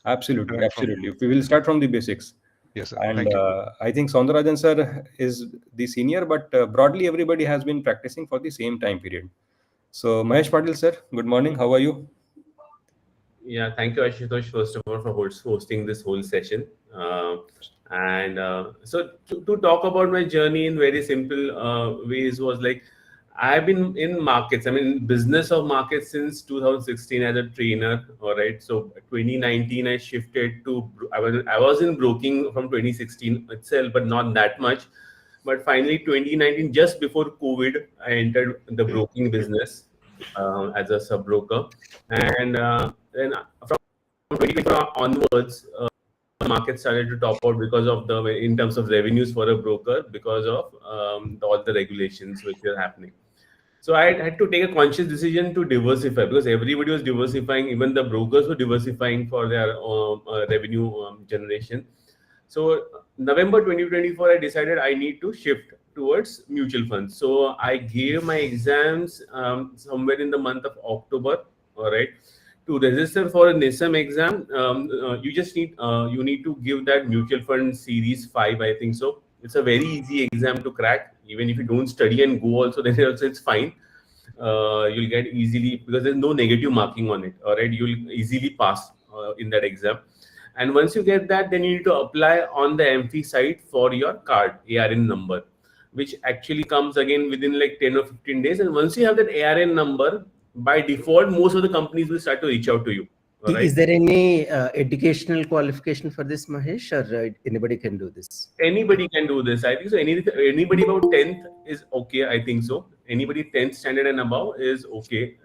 Absolutely, Learn from absolutely. you. We will start from the basics. Yes, sir. And Thank you. I think Soundarajan sir is the senior, but broadly everybody has been practicing for the same time period. So Mahesh Patil sir, good morning. How are you? Yeah, thank you, Ashutosh, first of all, for hosting this whole session. To talk about my journey in very simple ways was like I've been in markets. I mean, business of markets since 2016 as a trainer. All right. So 2019, I shifted to. I was in broking from 2016 itself, but not that much. But finally, 2019, just before COVID, I entered the broking business as a sub broker, and then from 2024 onwards, the market started to top out because of the in terms of revenues for a broker because of all the regulations which were happening. So I had to take a conscious decision to diversify because everybody was diversifying, even the brokers were diversifying for their revenue generation. So November 2024, I decided I need to shift towards mutual funds. So I gave my exams somewhere in the month of October. All right. To register for a NISM exam, you need to give that mutual fund series 5, I think so. It's a very easy exam to crack. Even if you don't study and go also, then also it's fine. You'll get easily because there's no negative marking on it. All right, you'll easily pass in that exam. And once you get that, then you need to apply on the MFI site for your card ARN number, which actually comes again within like 10 or 15 days. And once you have that ARN number, by default, most of the companies will start to reach out to you. All right. Is there any educational qualification for this, Mahesh, or anybody can do this? Anybody can do this. I think so. Anybody about 10th is okay. I think so. Anybody 10th standard and above is okay.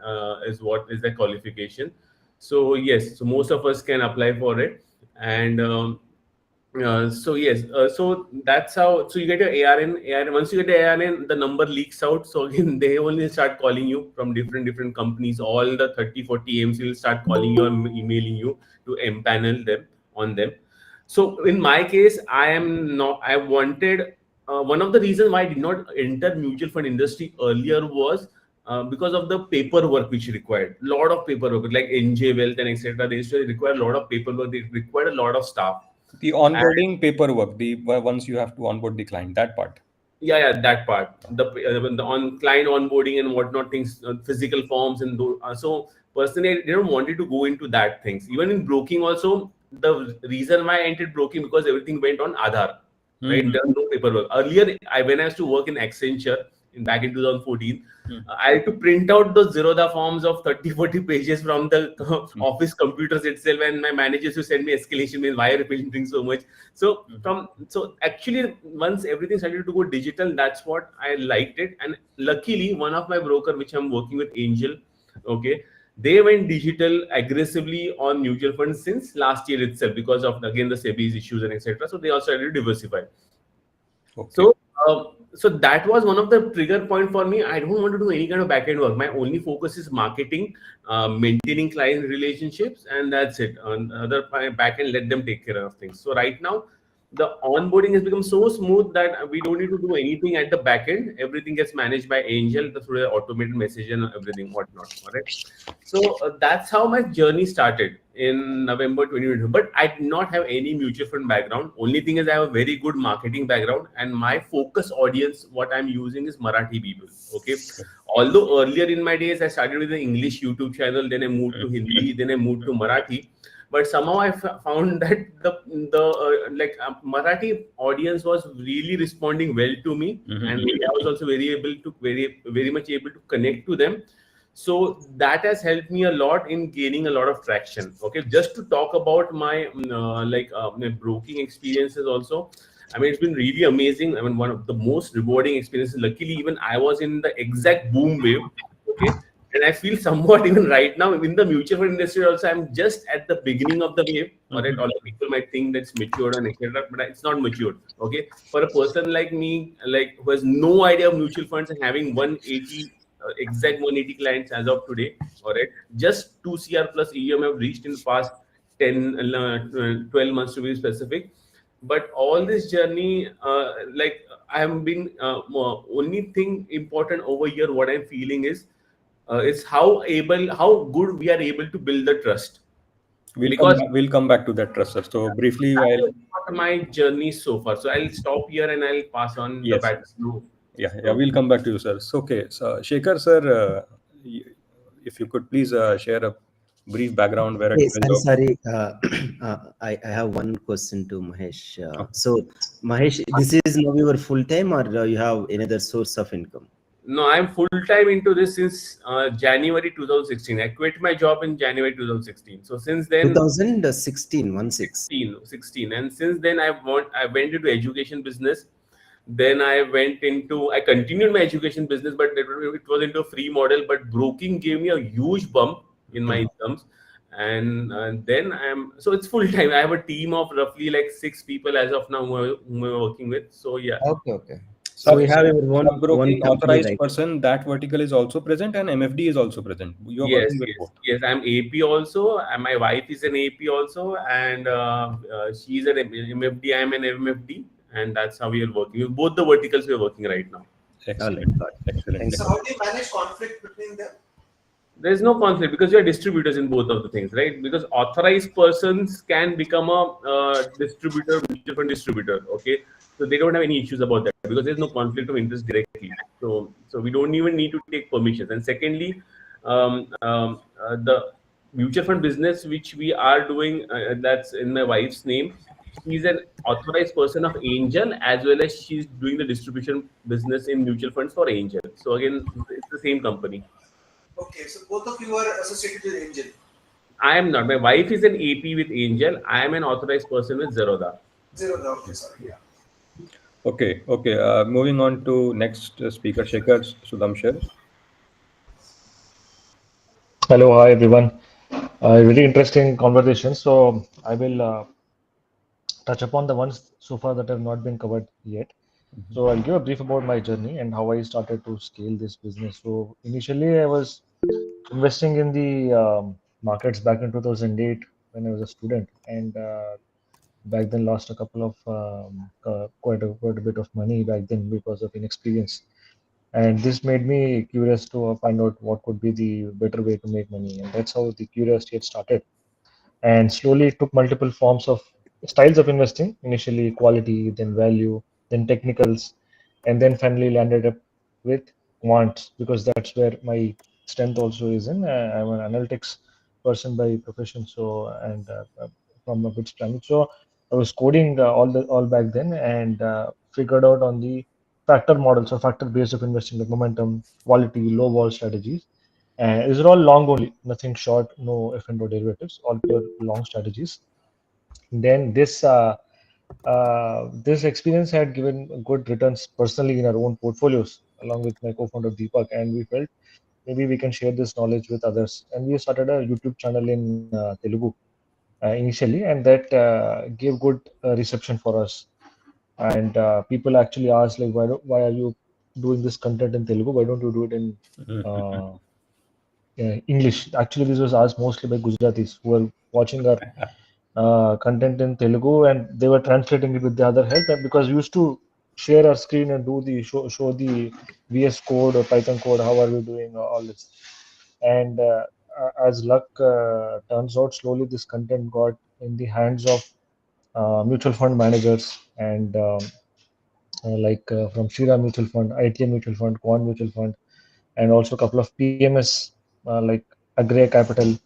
Is what is the qualification. So yes, so most of us can apply for it. And so yes, so that's how. So you get your ARN. ARN. Once you get the ARN, the number leaks out. So again, they only start calling you from different companies. All the 30, 40 AMs will start calling you and emailing you to empanel them on them. So in my case, I am not. I wanted one of the reasons why I did not enter mutual fund industry earlier was because of the paperwork which required a lot of paperwork, like NJ Wealth and etc. They used to require a lot of paperwork. They required a lot of staff. The And onboarding paperwork, the once you have to onboard the client, that part. yeah, that part, the on client onboarding and whatnot things, physical forms and so personally, I didn't wanted to go into that things. Even in broking, also the reason why I entered broking because everything went on Aadhaar, right? Mhm. There was no paperwork earlier. When I used to work in Accenture back in 2014, Mhm. I had to print out those Zerodha forms of 30, 40 pages from the office computers itself, and my managers who send me escalation mail, why are you printing so much? So actually, once everything started to go digital, that's what I liked it. And luckily, one of my broker, which I'm working with, Angel, okay, they went digital aggressively on mutual funds since last year itself because of again the SEBI's issues and etc. So they also had to diversify. Okay. So, so that was one of the trigger point for me. I don't want to do any kind of backend work. My only focus is marketing, maintaining client relationships, and that's it. On the other backend, let them take care of things. So right now, the onboarding has become so smooth that we don't need to do anything at the backend. Everything gets managed by Angel through the automated message and everything whatnot. All right. So that's how my journey started in November 2020. But I did not have any mutual fund background. Only thing is I have a very good marketing background, and my focus audience, what I'm using is Marathi people. Okay. Although earlier in my days I started with the English YouTube channel, then I moved to Hindi, then I moved to Marathi. But somehow I found that the Marathi audience was really responding well to me, Mhm. and I was also very much able to connect to them. So that has helped me a lot in gaining a lot of traction. Okay, just to talk about my my broking experiences also. I mean, it's been really amazing. I mean, one of the most rewarding experiences. Luckily, even I was in the exact boom wave. Okay, and I feel somewhat even right now in the mutual fund industry also, I'm just at the beginning of the wave. All right, all the people might think that's matured and etc., but it's not matured. Okay, for a person like me, like who has no idea of mutual funds and having 180 exact 180 clients as of today. All right, just 2 CR plus EM have reached in the past 10, 12 months to be specific. But all this journey, I have been only thing important over here. What I'm feeling is how good we are able to build the trust. because We'll come back to that trust, sir. So briefly, that while is what my journey so far. So I'll stop here and I'll pass on the yes, back yes. to you. Yeah, we'll come back to you, sir. So, okay, so Shekhar, sir, y- if you could please share a brief background where at Hey, present. sorry. I have one question to Mahesh. Okay. So, Mahesh, this is now your full time, or you have another source of income? No, I'm full time into this since January 2016. I quit my job in January 2016. So since then, 2016, 1 6. 16, and since then I went into education business. Then I continued my education business, but it was into a free model. But broking gave me a huge bump in my incomes, and then so it's full time. I have a team of roughly like 6 people as of now whom I'm working with. So yeah. Okay, okay. So Sub, we have sub, your one sub-broking company, authorized right? person, that vertical is also present and MFD is also present. You are Yes, working with yes, both. yes. I'm AP also, and my wife is an AP also, and she's an MFD. I'm an MFD, and that's how we are working. With both the verticals we are working right now. All Excellent. right, got it. Excellent. Thanks So a how lot. do you manage conflict between them? There's no conflict because we are distributors in both of the things, right? Because authorized persons can become a distributor, mutual fund distributor. Okay, so they don't have any issues about that because there's no conflict of interest directly. So we don't even need to take permissions. And secondly, the mutual fund business which we are doing, that's in my wife's name. She's an authorized person of Angel as well as she's doing the distribution business in mutual funds for Angel. So again, it's the same company. Okay, so both of you are associated with Angel. I am not. My wife is an AP with Angel. I am an authorized person with Zerodha. Zero, okay, sorry, yeah. Okay. Okay. Moving on to next speaker, Shekhar Sudhamshar. Hello, hi everyone. Really interesting conversation. So I will touch upon the ones so far that have not been covered yet. So I'll give a brief about my journey and how I started to scale this business. So initially, I was investing in the markets back in 2008 when I was a student, and back then lost a couple of quite a bit of money back then because of inexperience. And this made me curious to find out what could be the better way to make money, and that's how the curiosity had started. And slowly it took multiple forms of styles of investing, initially quality, then value, then technicals, and then finally landed up with quants because that's where my strength also is in. I'm an analytics person by profession, so and from a bit planning. So I was coding all back then and figured out on the factor models or factor based of investing, like momentum, quality, low vol strategies. And these are all long only, nothing short, no F and O derivatives, all pure long strategies. Then this experience had given good returns personally in our own portfolios, along with my co-founder Deepak, and we felt maybe we can share this knowledge with others. And we started a YouTube channel in Telugu initially, and that gave good reception for us. And people actually asked like, why are you doing this content in Telugu? Why don't you do it in uh, English? Actually, this was asked mostly by Gujaratis who were watching our content in Telugu, and they were translating it with the other help. And because we used to share our screen and do the show the VS code or Python code, how are we doing, all this. And as luck turns out, slowly this content got in the hands of mutual fund managers and from Shira Mutual Fund, ITM Mutual Fund, Quant Mutual Fund, and also a couple of PMS like Agria Capital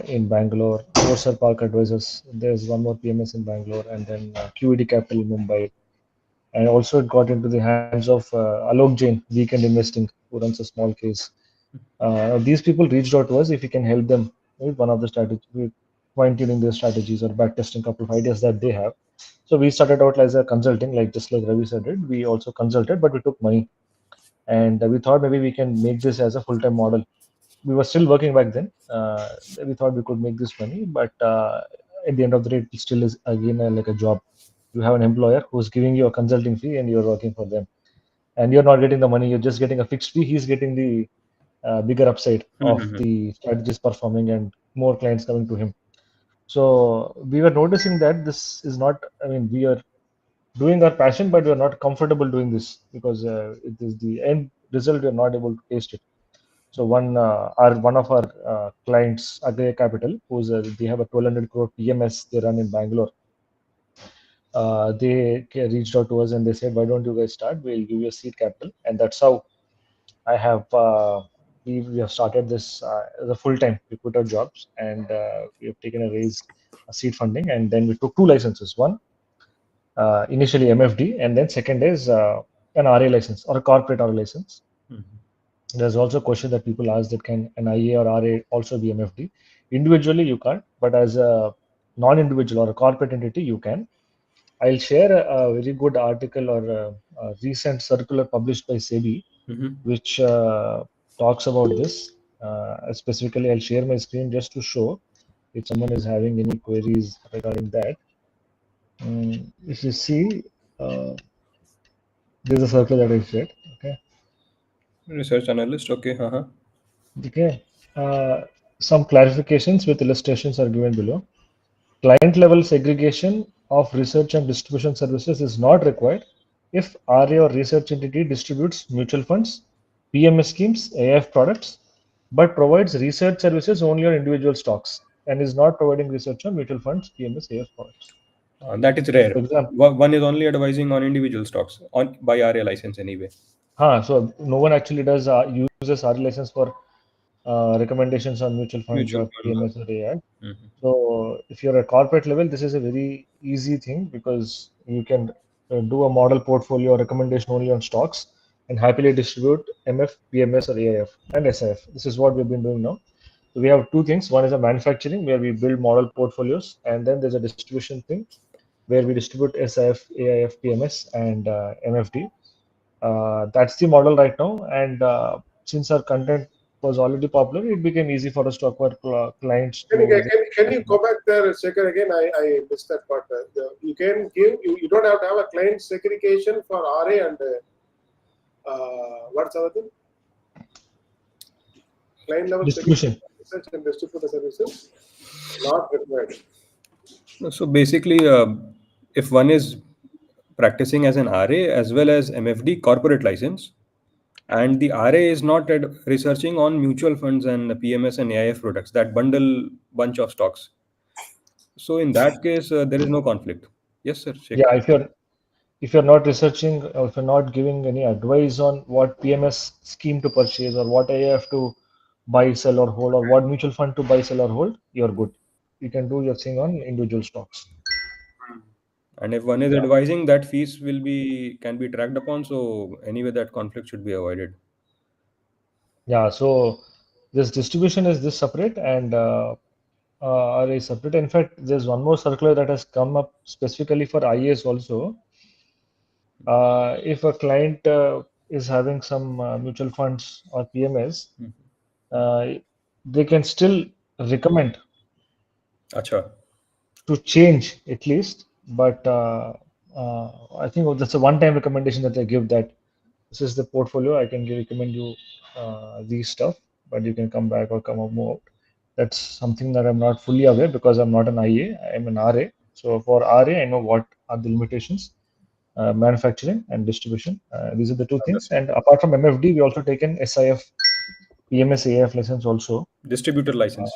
in Bangalore, Forcer Park Advisors. There's one more PMS in Bangalore, and then QED Capital in Mumbai. And also it got into the hands of Alok Jain, Weekend Investing, who runs a small case. These people reached out to us if we can help them with one of the strategies, with fine tuning their strategies or backtesting a couple of ideas that they have. So we started out as a consulting, like just like Ravi said it. We also consulted, but we took money, and we thought maybe we can make this as a full-time model. We were still working back then. We thought we could make this money, but at the end of the day, it still is again like a job. You have an employer who's giving you a consulting fee, and you're working for them, and you're not getting the money. You're just getting a fixed fee. He's getting the bigger upside of the strategies performing and more clients coming to him. So we were noticing that this is not. I mean, we are doing our passion, but we are not comfortable doing this because it is the end result. We are not able to taste it. So one of our clients, Agri Capital, they have a 1,200 crore PMS they run in Bangalore. They reached out to us and they said, "Why don't you guys start? We'll give you a seed capital." And that's how I have we have started this as a full-time. We put our jobs and we have taken a seed funding, and then we took 2 licenses. One initially MFD, and then second is an RA license or a corporate RA license. There's also a question that people ask that can an IA or RA also be MFD? Individually, you can't, but as a non-individual or a corporate entity, you can. I'll share a very good article or a recent circular published by SEBI, which talks about this. Specifically, I'll share my screen just to show if someone is having any queries regarding that. If you see, there's a circular that I shared. Okay. Research analyst. Okay. Okay. Some clarifications with illustrations are given below. Client level segregation of research and distribution services is not required if RA or research entity distributes mutual funds, PMS schemes, AIF products, but provides research services only on individual stocks and is not providing research on mutual funds, PMS, AIF products. That is rare. For example, One is only advising on individual stocks on by RA license anyway. so no one actually does uses RA license for recommendations on mutual funds Mutual or funds. PMS or AIF. So if you're at corporate level, this is a very easy thing because you can do a model portfolio recommendation only on stocks and happily distribute MF, PMS or AIF and SIF. This is what we've been doing now. So we have two things. One is a manufacturing where we build model portfolios, and then there's a distribution thing where we distribute SIF, AIF, PMS and MFD. That's the model right now. And since our content was already popular, it became easy for us to acquire clients. Can you go back there, Shekhar, again? I missed that part. You can give, you don't have to have a client segregation for RA and what's the other thing? Client level distribution. Research and distributor services, not required. So basically, if one is practicing as an RA as well as MFD corporate license, and the RA is not researching on mutual funds and PMS and AIF products, that bundle bunch of stocks. So in that case, there is no conflict. Yes, sir. Shekhar. Yeah, if you're not researching or if you're not giving any advice on what PMS scheme to purchase or what AIF to buy, sell or hold, or what mutual fund to buy, sell or hold, you're good. You can do your thing on individual stocks. And if one is advising, that fees can be tracked upon. So anyway, that conflict should be avoided. Yeah, so this distribution is this separate and are separate. In fact, there's one more circular that has come up specifically for IAs also. If a client is having some mutual funds or PMS, they can still recommend Acha. to change at least, but I think that's a one-time recommendation that they give that this is the portfolio. I can recommend you these stuff, but you can come back or come up more. That's something that I'm not fully aware because I'm not an IA. I'm an RA. So for RA, I know what are the limitations. Manufacturing and distribution. These are the two things. And apart from MFD, we also taken SIF, PMS, AIF license also. Distributor license.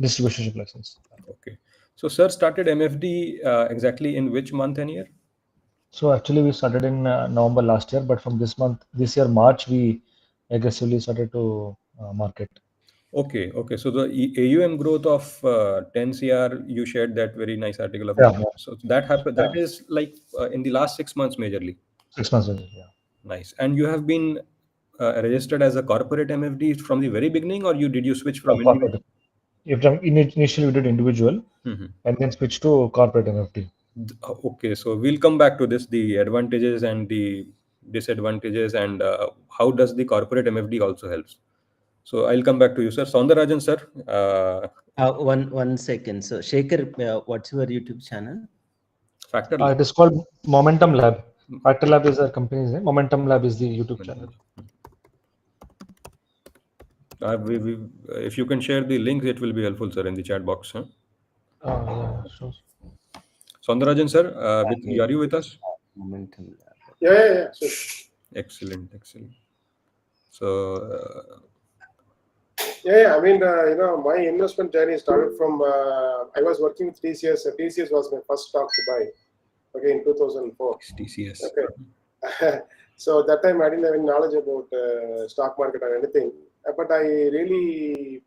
Distributorship license. Okay. So sir started MFD exactly in which month and year? So actually we started in November last year, but from this year March, we aggressively started to market. Okay. So the AUM growth of 10 CR, you shared that very nice article about. Yeah. So that happened. That is like in the last 6 months majorly. 6 months ago, yeah. Nice. And you have been registered as a corporate MFD from the very beginning, or did you switch from individual? Initially we did individual and then switched to corporate MFD. Okay, so we'll come back to this, the advantages and the disadvantages, and how does the corporate MFD also helps. So I'll come back to you, sir. Soundarajan, sir. One second. So Shekhar, what's your YouTube channel? Factor It is called Momentum Lab. Factor Lab is our company's name. Momentum Lab is the YouTube channel. If you can share the link, it will be helpful, sir, in the chat box. Huh? Yeah, sure. Soundarajan, sir, are you with us? Momentum Lab. Yeah. Sure. Excellent. So Yeah, I mean, my investment journey started from, I was working with TCS. TCS was my first stock to buy, okay, in 2004. TCS. Okay. So at that time, I didn't have any knowledge about stock market or anything. But I really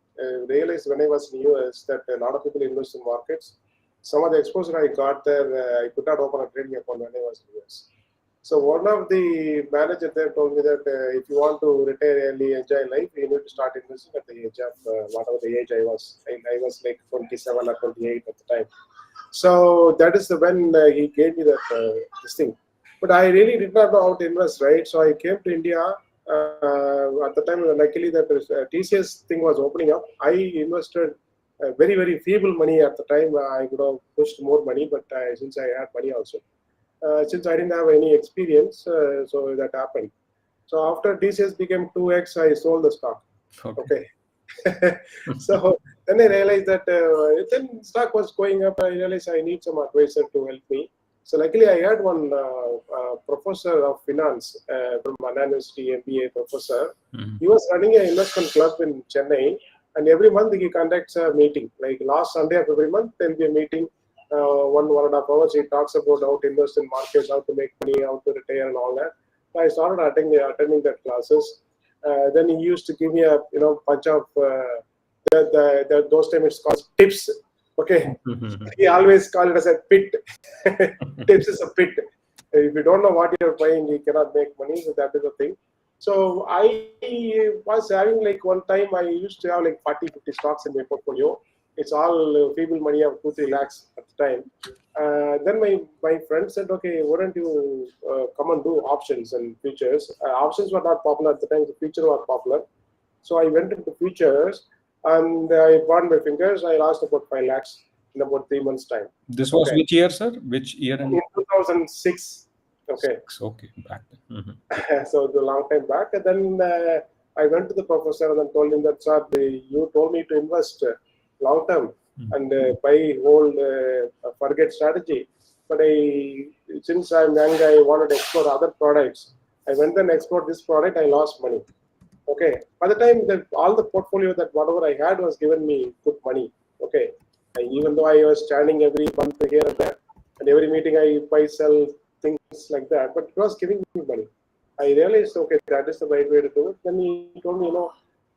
realized when I was in US that a lot of people invest in markets. Some of the exposure I got there, I could not open a trading account when I was in US. So one of the managers there told me that if you want to retire early, enjoy life, you need to start investing at the age of whatever the age I was. I was like 27 or 28 at the time. So that is when he gave me that this thing. But I really did not know how to invest, right? So I came to India at the time. Luckily, that TCS thing was opening up. I invested very, very feeble money at the time. I could have pushed more money, but since I had money also. Since I didn't have any experience, so that happened. So after TCS became 2x, I sold the stock. Okay. So then I realized that then stock was going up. I realized I need some advisor to help me. So luckily, I had one professor of finance from Anna University, MBA professor. He was running an investment club in Chennai, and every month he conducts a meeting. Like last Sunday of every month, there will be a meeting. 1.5 hours. He talks about how to invest in markets, how to make money, how to retire, and all that. So I started attending that classes. Then he used to give me a bunch of those times it's called tips. Okay, he always called it as a pit. Tips is a pit. If you don't know what you're buying, you cannot make money. So that is the thing. So I was having like one time I used to have like 40-50 stocks in my portfolio. It's all feeble money of 2-3 lakhs at the time. Then my friend said, okay, why don't you come and do options and futures? Options were not popular at the time. The futures were popular. So I went into futures and I burned my fingers. I lost about 5 lakhs in about 3 months' time. This was which year, sir? Which year? In 2006. Okay. Okay, back then. So the long time back. And then I went to the professor and then told him that, sir, you told me to invest long term and buy, hold, forget strategy. But since I'm young, I wanted to explore other products. I went and explored this product. I lost money. Okay. By the time that all the portfolio that whatever I had was given me good money. Okay. And even though I was standing every month here and there, and every meeting I buy, sell, things like that, but it was giving me money. I realized, okay, that is the right way to do it. Then he told me,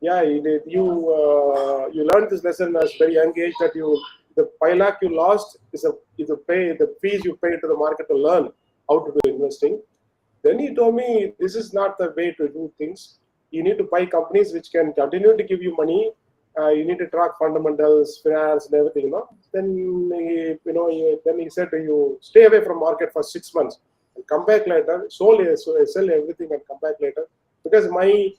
yeah, you learned this lesson as very young age that the 5 lakh you lost is the fees you pay to the market to learn how to do investing. Then he told me this is not the way to do things. You need to buy companies which can continue to give you money. You need to track fundamentals, finance, and everything. Then he said you stay away from market for 6 months and come back later. Sell everything and come back later, because my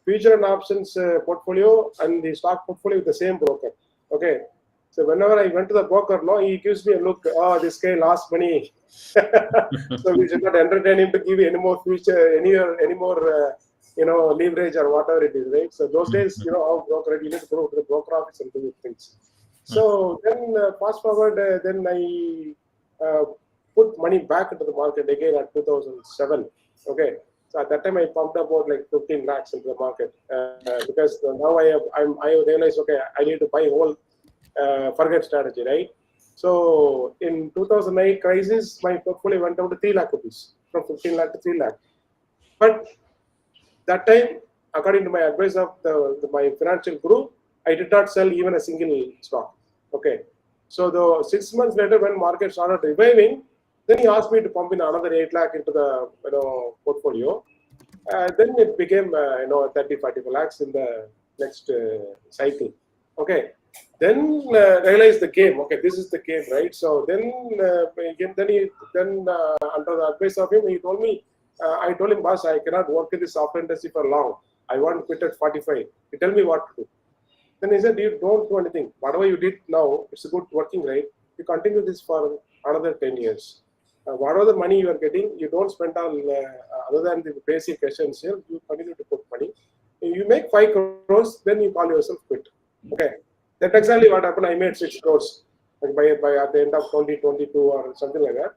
future and options portfolio and the stock portfolio with the same broker. Okay. So whenever I went to the broker, he gives me a look. Oh, this guy lost money. So we should not entertain him to give you any more future, any more leverage or whatever it is, right? So those days, how broker, you need to go to the broker office and do things. So then fast forward, then I put money back into the market again at 2007. Okay. So at that time, I pumped about like 15 lakhs into the market because now I realized, okay, I need to buy whole forget strategy, right? So in 2008 crisis, my portfolio went down to 3 lakh rupees, from 15 lakh to 3 lakh. But that time, according to my advice of my financial guru, I did not sell even a single stock. Okay. So the 6 months later, when market started reviving, then he asked me to pump in another 8 lakh into the portfolio. Then it became 30-40 lakhs in the next cycle. Okay. Then realized the game. Okay, this is the game, right? So then under the advice of him, he told me. I told him, boss, I cannot work in this software industry for long. I want to quit at 45. He tell me what to do. Then he said, you don't do anything. Whatever you did now, it's good working, right? You continue this for another 10 years. Whatever the money you are getting, you don't spend on other than the basic essential. You continue to put money. You make 5 crores, then you call yourself quit. Okay, that's exactly what happened. I made 6 crores by at the end of 2022 or something like that.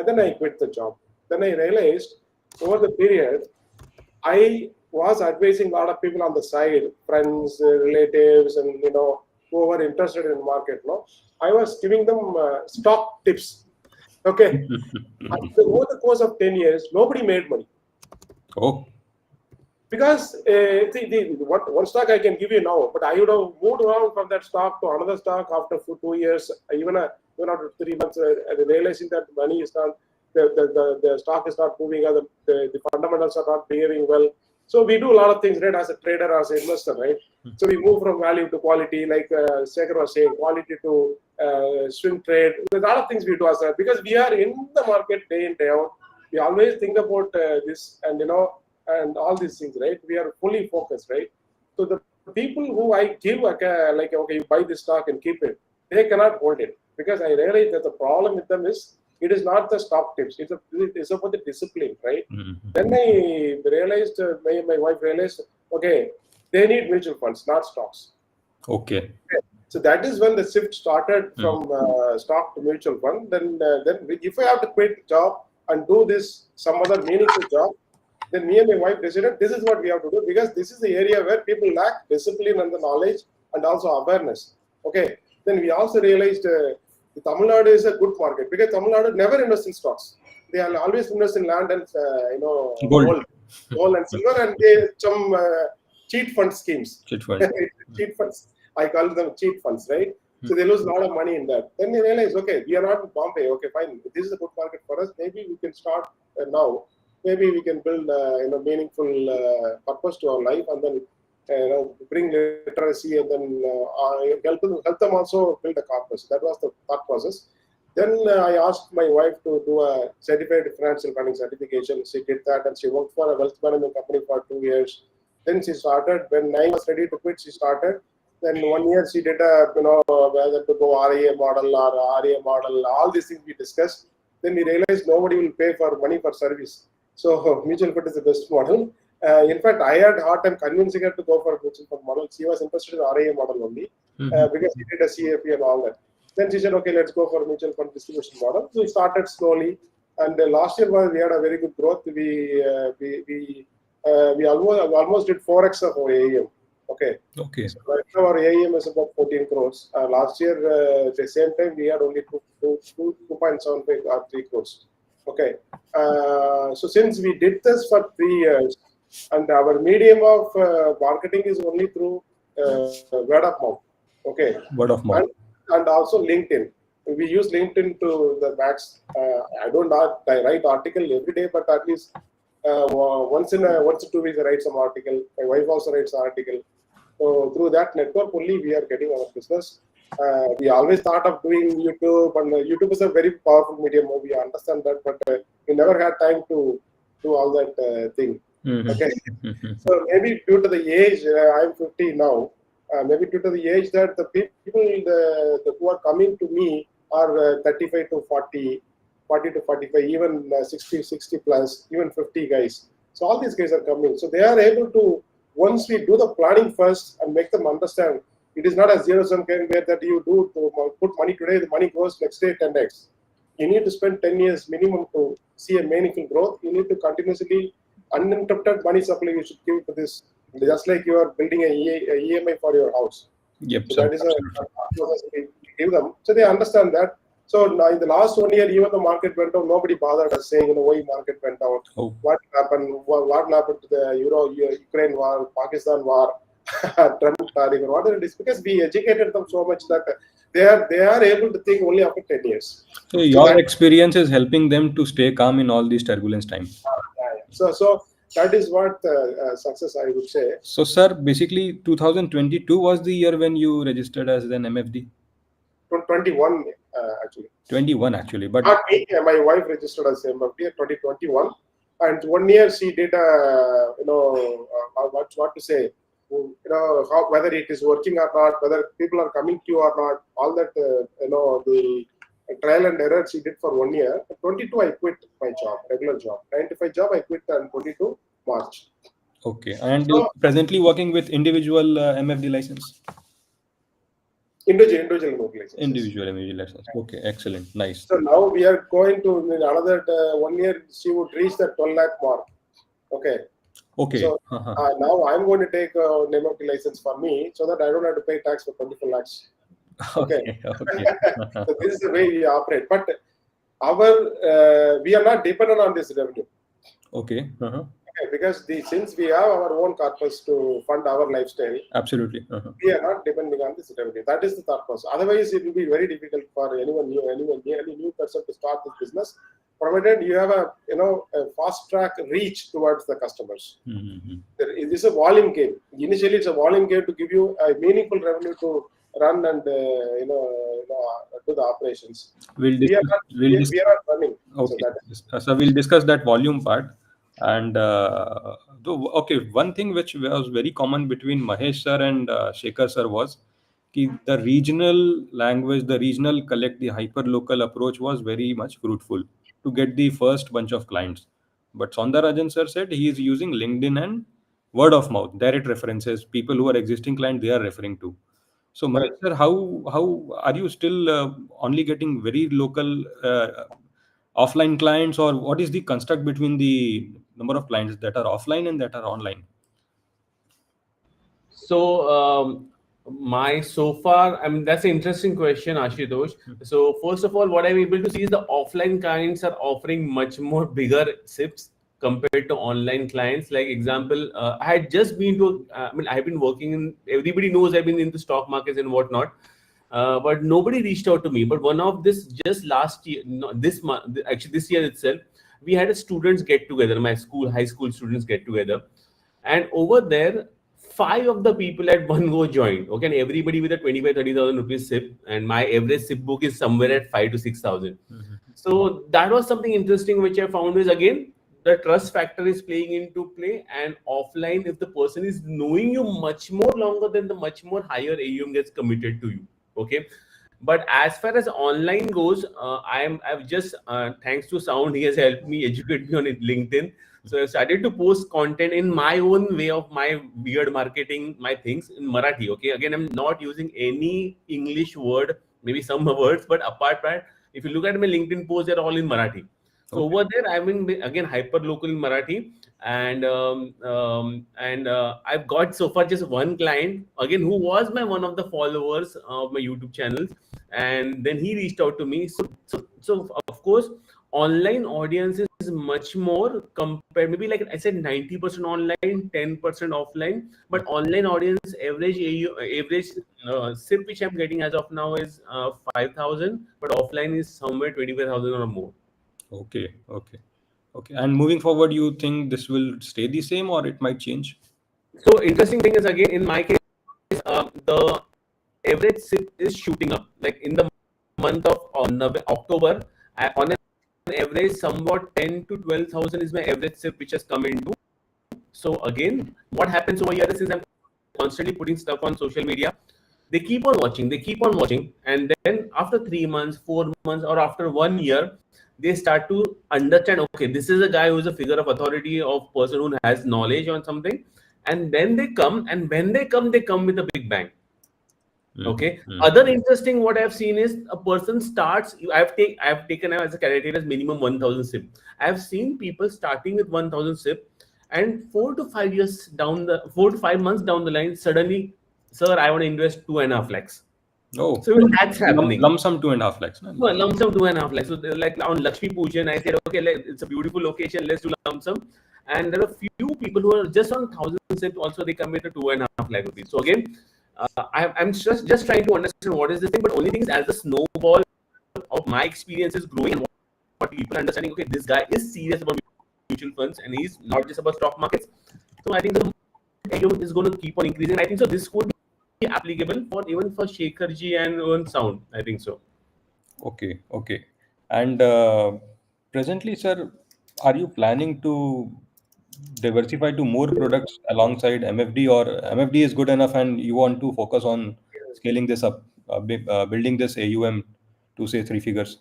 Then I quit the job. Then I realized over the period, I was advising a lot of people on the side, friends, relatives, and who were interested in the market. No, I was giving them stock tips. Okay, over the course of 10 years, nobody made money. Oh, Because one stock I can give you now, but I would have moved around from that stock to another stock after 2 years, even after 3 months, realizing that money is not, the stock is not moving, or the fundamentals are not behaving well. So we do a lot of things, right, as a trader, as an investor, right? So we move from value to quality, like Sekhar was saying, quality to swing trade. There's a lot of things we do as a, because we are in the market day in, day out. We always think about this, and and all these things, right? We are fully focused, right? So the people who I give like, okay, you buy this stock and keep it, they cannot hold it, because I realize that the problem with them is it is not the stock tips, it's about the discipline, right? Then I realized, my wife realized, okay, they need mutual funds, not stocks. okay. So that is when the shift started from stock to mutual fund. Then if I have to quit job and do this some other meaningful job, then me and my wife decided this is what we have to do, because this is the area where people lack discipline and the knowledge and also awareness. Okay. Then we also realized the Tamil Nadu is a good market, because Tamil Nadu never invests in stocks. They always invest in land and gold and silver, and some cheat fund schemes. Cheat fund. Cheat funds. I call them cheat funds, right? So they lose a lot of money in that. Then they realize, okay, we are not in Bombay. Okay, fine. This is a good market for us. Maybe we can start now. Maybe we can build meaningful purpose to our life, and then bring literacy, and then help them also build a corpus. That was the thought process. Then I asked my wife to do a certified financial planning certification. She did that, and she worked for a wealth management company for 2 years. Then she started. When I was ready to quit, she started. Then 1 year she did whether to go RIA model or RIA model. All these things we discussed. Then we realized nobody will pay for money for service. So mutual fund is the best model. In fact, I had a hard time convincing her to go for a mutual fund model. She was interested in RIA model only because she did a CFP and all that. Then she said, okay, let's go for a mutual fund distribution model. So we started slowly, and last year we had a very good growth. We almost did 4x of our AUM. Okay. So right now our AUM is about 14 crores. Last year, at the same time, we had only 2.75 or 3 crores. Okay. So since we did this for 3 years, and our medium of marketing is only through word of mouth. Okay. Word of mouth. And also LinkedIn. We use LinkedIn to the max. I don't write article every day, but at least once in 2 weeks I write some article. My wife also writes an article. So through that network only we are getting our business. We always thought of doing YouTube, and YouTube is a very powerful medium. We understand that, but we never had time to do all that thing. Okay. So maybe due to the age, I'm 50 now. Maybe due to the age that the people who are coming to me are 35 to 40, 40 to 45, even 60 plus, even 50 guys. So all these guys are coming. So they are able to, once we do the planning first and make them understand, it is not a zero-sum game where that you do to put money today, the money goes next day 10x. You need to spend 10 years minimum to see a meaningful growth. You need to continuously, uninterrupted money supply you should give to this. Just like you are building a EMI for your house. Yep. So that is a process we give them. So they understand that. So now in the last 1 year, even the market went down. Nobody bothered us saying, why market went down. What happened? What happened to the Ukraine war, Pakistan war, Trump tariff, or whatever it is? Because we educated them so much that they are able to think only after 10 years. So your experience is helping them to stay calm in all these turbulence times. So that is what success, I would say. So, sir, basically 2022 was the year when you registered as an MFD? 21, actually. 21, actually. But not me, my wife registered as MFD at 2021. And 1 year she did, what to say, whether it is working or not, whether people are coming to you or not, all that, the trial and error she did for 1 year. At 22, I quit my job, regular job. 95 job, I quit on 22 March. Okay. And so, presently working with individual MFD license? Individual MFD license. Individual MFD license. Okay, excellent. Nice. So now we are going to, in another 1 year, she would reach the 12 lakh mark. Okay. Okay. So now I'm going to take a MFD license for me so that I don't have to pay tax for 24 lakhs. Okay. Okay. So this is the way we operate. But we are not dependent on this revenue. Okay. Okay, because since we have our own corpus to fund our lifestyle, Absolutely. we are not depending on this revenue. That is the thought process. Otherwise, it will be very difficult for any new person to start this business, provided you have a fast track reach towards the customers. It is a volume game. Initially, it's a volume game to give you a meaningful revenue to run and do the operations. We are not running. Okay. So we'll discuss that volume part. And okay, one thing which was very common between Mahesh sir and Shekhar sir was the regional language, the regional the hyper-local approach was very much fruitful to get the first bunch of clients. But Soundarajan sir said he is using LinkedIn and word of mouth, direct references, people who are existing clients they are referring to. So, Mahesh sir, how are you still only getting very local offline clients, or what is the construct between the number of clients that are offline and that are online? So so far, I mean, that's an interesting question, Ashutosh. So first of all, what I'm able to see is the offline clients are offering much more bigger SIPs compared to online clients. Like example, I had just been to, I mean, I've been working in, everybody knows I've been into stock markets and whatnot. But nobody reached out to me. But one of this just last year, no, this month, actually this year itself, we had a students get together, my high school students get together. And over there, 5 of the people at one go joined. Okay, and everybody with a 25,000-30,000 rupees SIP, and my average SIP book is somewhere at 5,000 to 6,000. So that was something interesting which I found is, again, the trust factor is playing into play. And offline, if the person is knowing you much more longer, than the much more higher AUM gets committed to you. Okay. But as far as online goes, I've just thanks to Sound, he has helped me educate me on LinkedIn. So I started to post content in my own way of my weird marketing, my things in Marathi. Okay, again, I'm not using any English word, maybe some words, but apart from that, if you look at my LinkedIn posts, they're all in Marathi. So over there, I'm in, again, hyper local in Marathi, and I've got so far just one client again who was one of the followers of my YouTube channels, and then he reached out to me. So of course, online audience is much more compared. Maybe like I said, 90% online, 10% offline. But online audience average SIP which I'm getting as of now is 5,000, but offline is somewhere 25,000 or more. Okay. And moving forward, you think this will stay the same or it might change? So interesting thing is, again, in my case, the average SIP is shooting up. Like in the month of October, on an average, somewhat 10 to 12,000 is my average SIP which has come into. So again, what happens over here is, since I'm constantly putting stuff on social media, they keep on watching, and then after 3 months, 4 months, or after 1 year, they start to understand, okay, this is a guy who is a figure of authority, of person who has knowledge on something, and then they come, and when they come with a big bang. Okay. Other interesting what I've seen is a person starts. I've taken as a criteria as minimum 1,000 SIP. I've seen people starting with 1,000 SIP, and 4 to 5 months down the line, suddenly, sir, I want to invest 2.5 lakhs. Oh, so that's happening. Lump sum 2.5 lakhs. No? Well, lump sum 2.5 lakhs. So like on Lakshmi Pujan, I said, okay, it's a beautiful location, let's do lump sum. And there are few people who are just on 1,000 SIP. Also, they come with a 2.5 lakh rupees. So again, I'm just trying to understand what is this thing. But only thing is, as the snowball of my experience is growing, and what people are understanding, okay, this guy is serious about mutual funds, and he's not just about stock markets. So I think the AUM is going to keep on increasing. I think so. This could be applicable for even for Shekhar ji and even Sound. I think so. Okay. And presently, sir, are you planning to diversify to more products alongside MFD, or MFD is good enough and you want to focus on scaling this up, building this AUM to say 3 figures?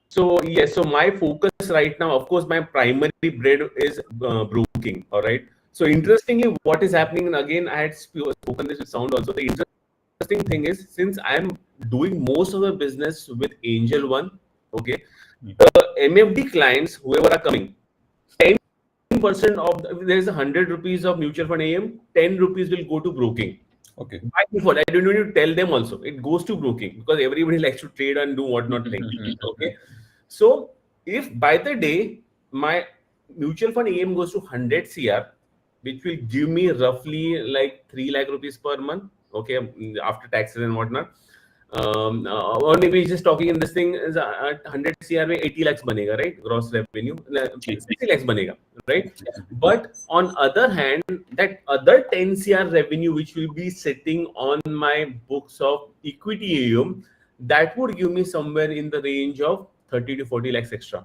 So yes, so my focus right now, of course, my primary bread is broking. All right. So interestingly, what is happening, and again, I had spoken this with Sound also. The interesting thing is, since I'm doing most of the business with Angel One, okay, the MFD clients, whoever are coming, 10 15% of there is 100 rupees of mutual fund AM, 10 rupees will go to broking. Okay. By default, I don't need to tell them also. It goes to broking because everybody likes to trade and do whatnot things. Okay. So if by the day my mutual fund AM goes to 100 CR, which will give me roughly like 3 lakh rupees per month. Okay, after taxes and whatnot. Or maybe just talking in this thing is 100 CR में 80 lakhs banega, right? Gross revenue 60 lakhs banega, right? But on other hand, that other 10 CR revenue which will be sitting on my books of equity AUM, that would give me somewhere in the range of 30 to 40 lakhs extra.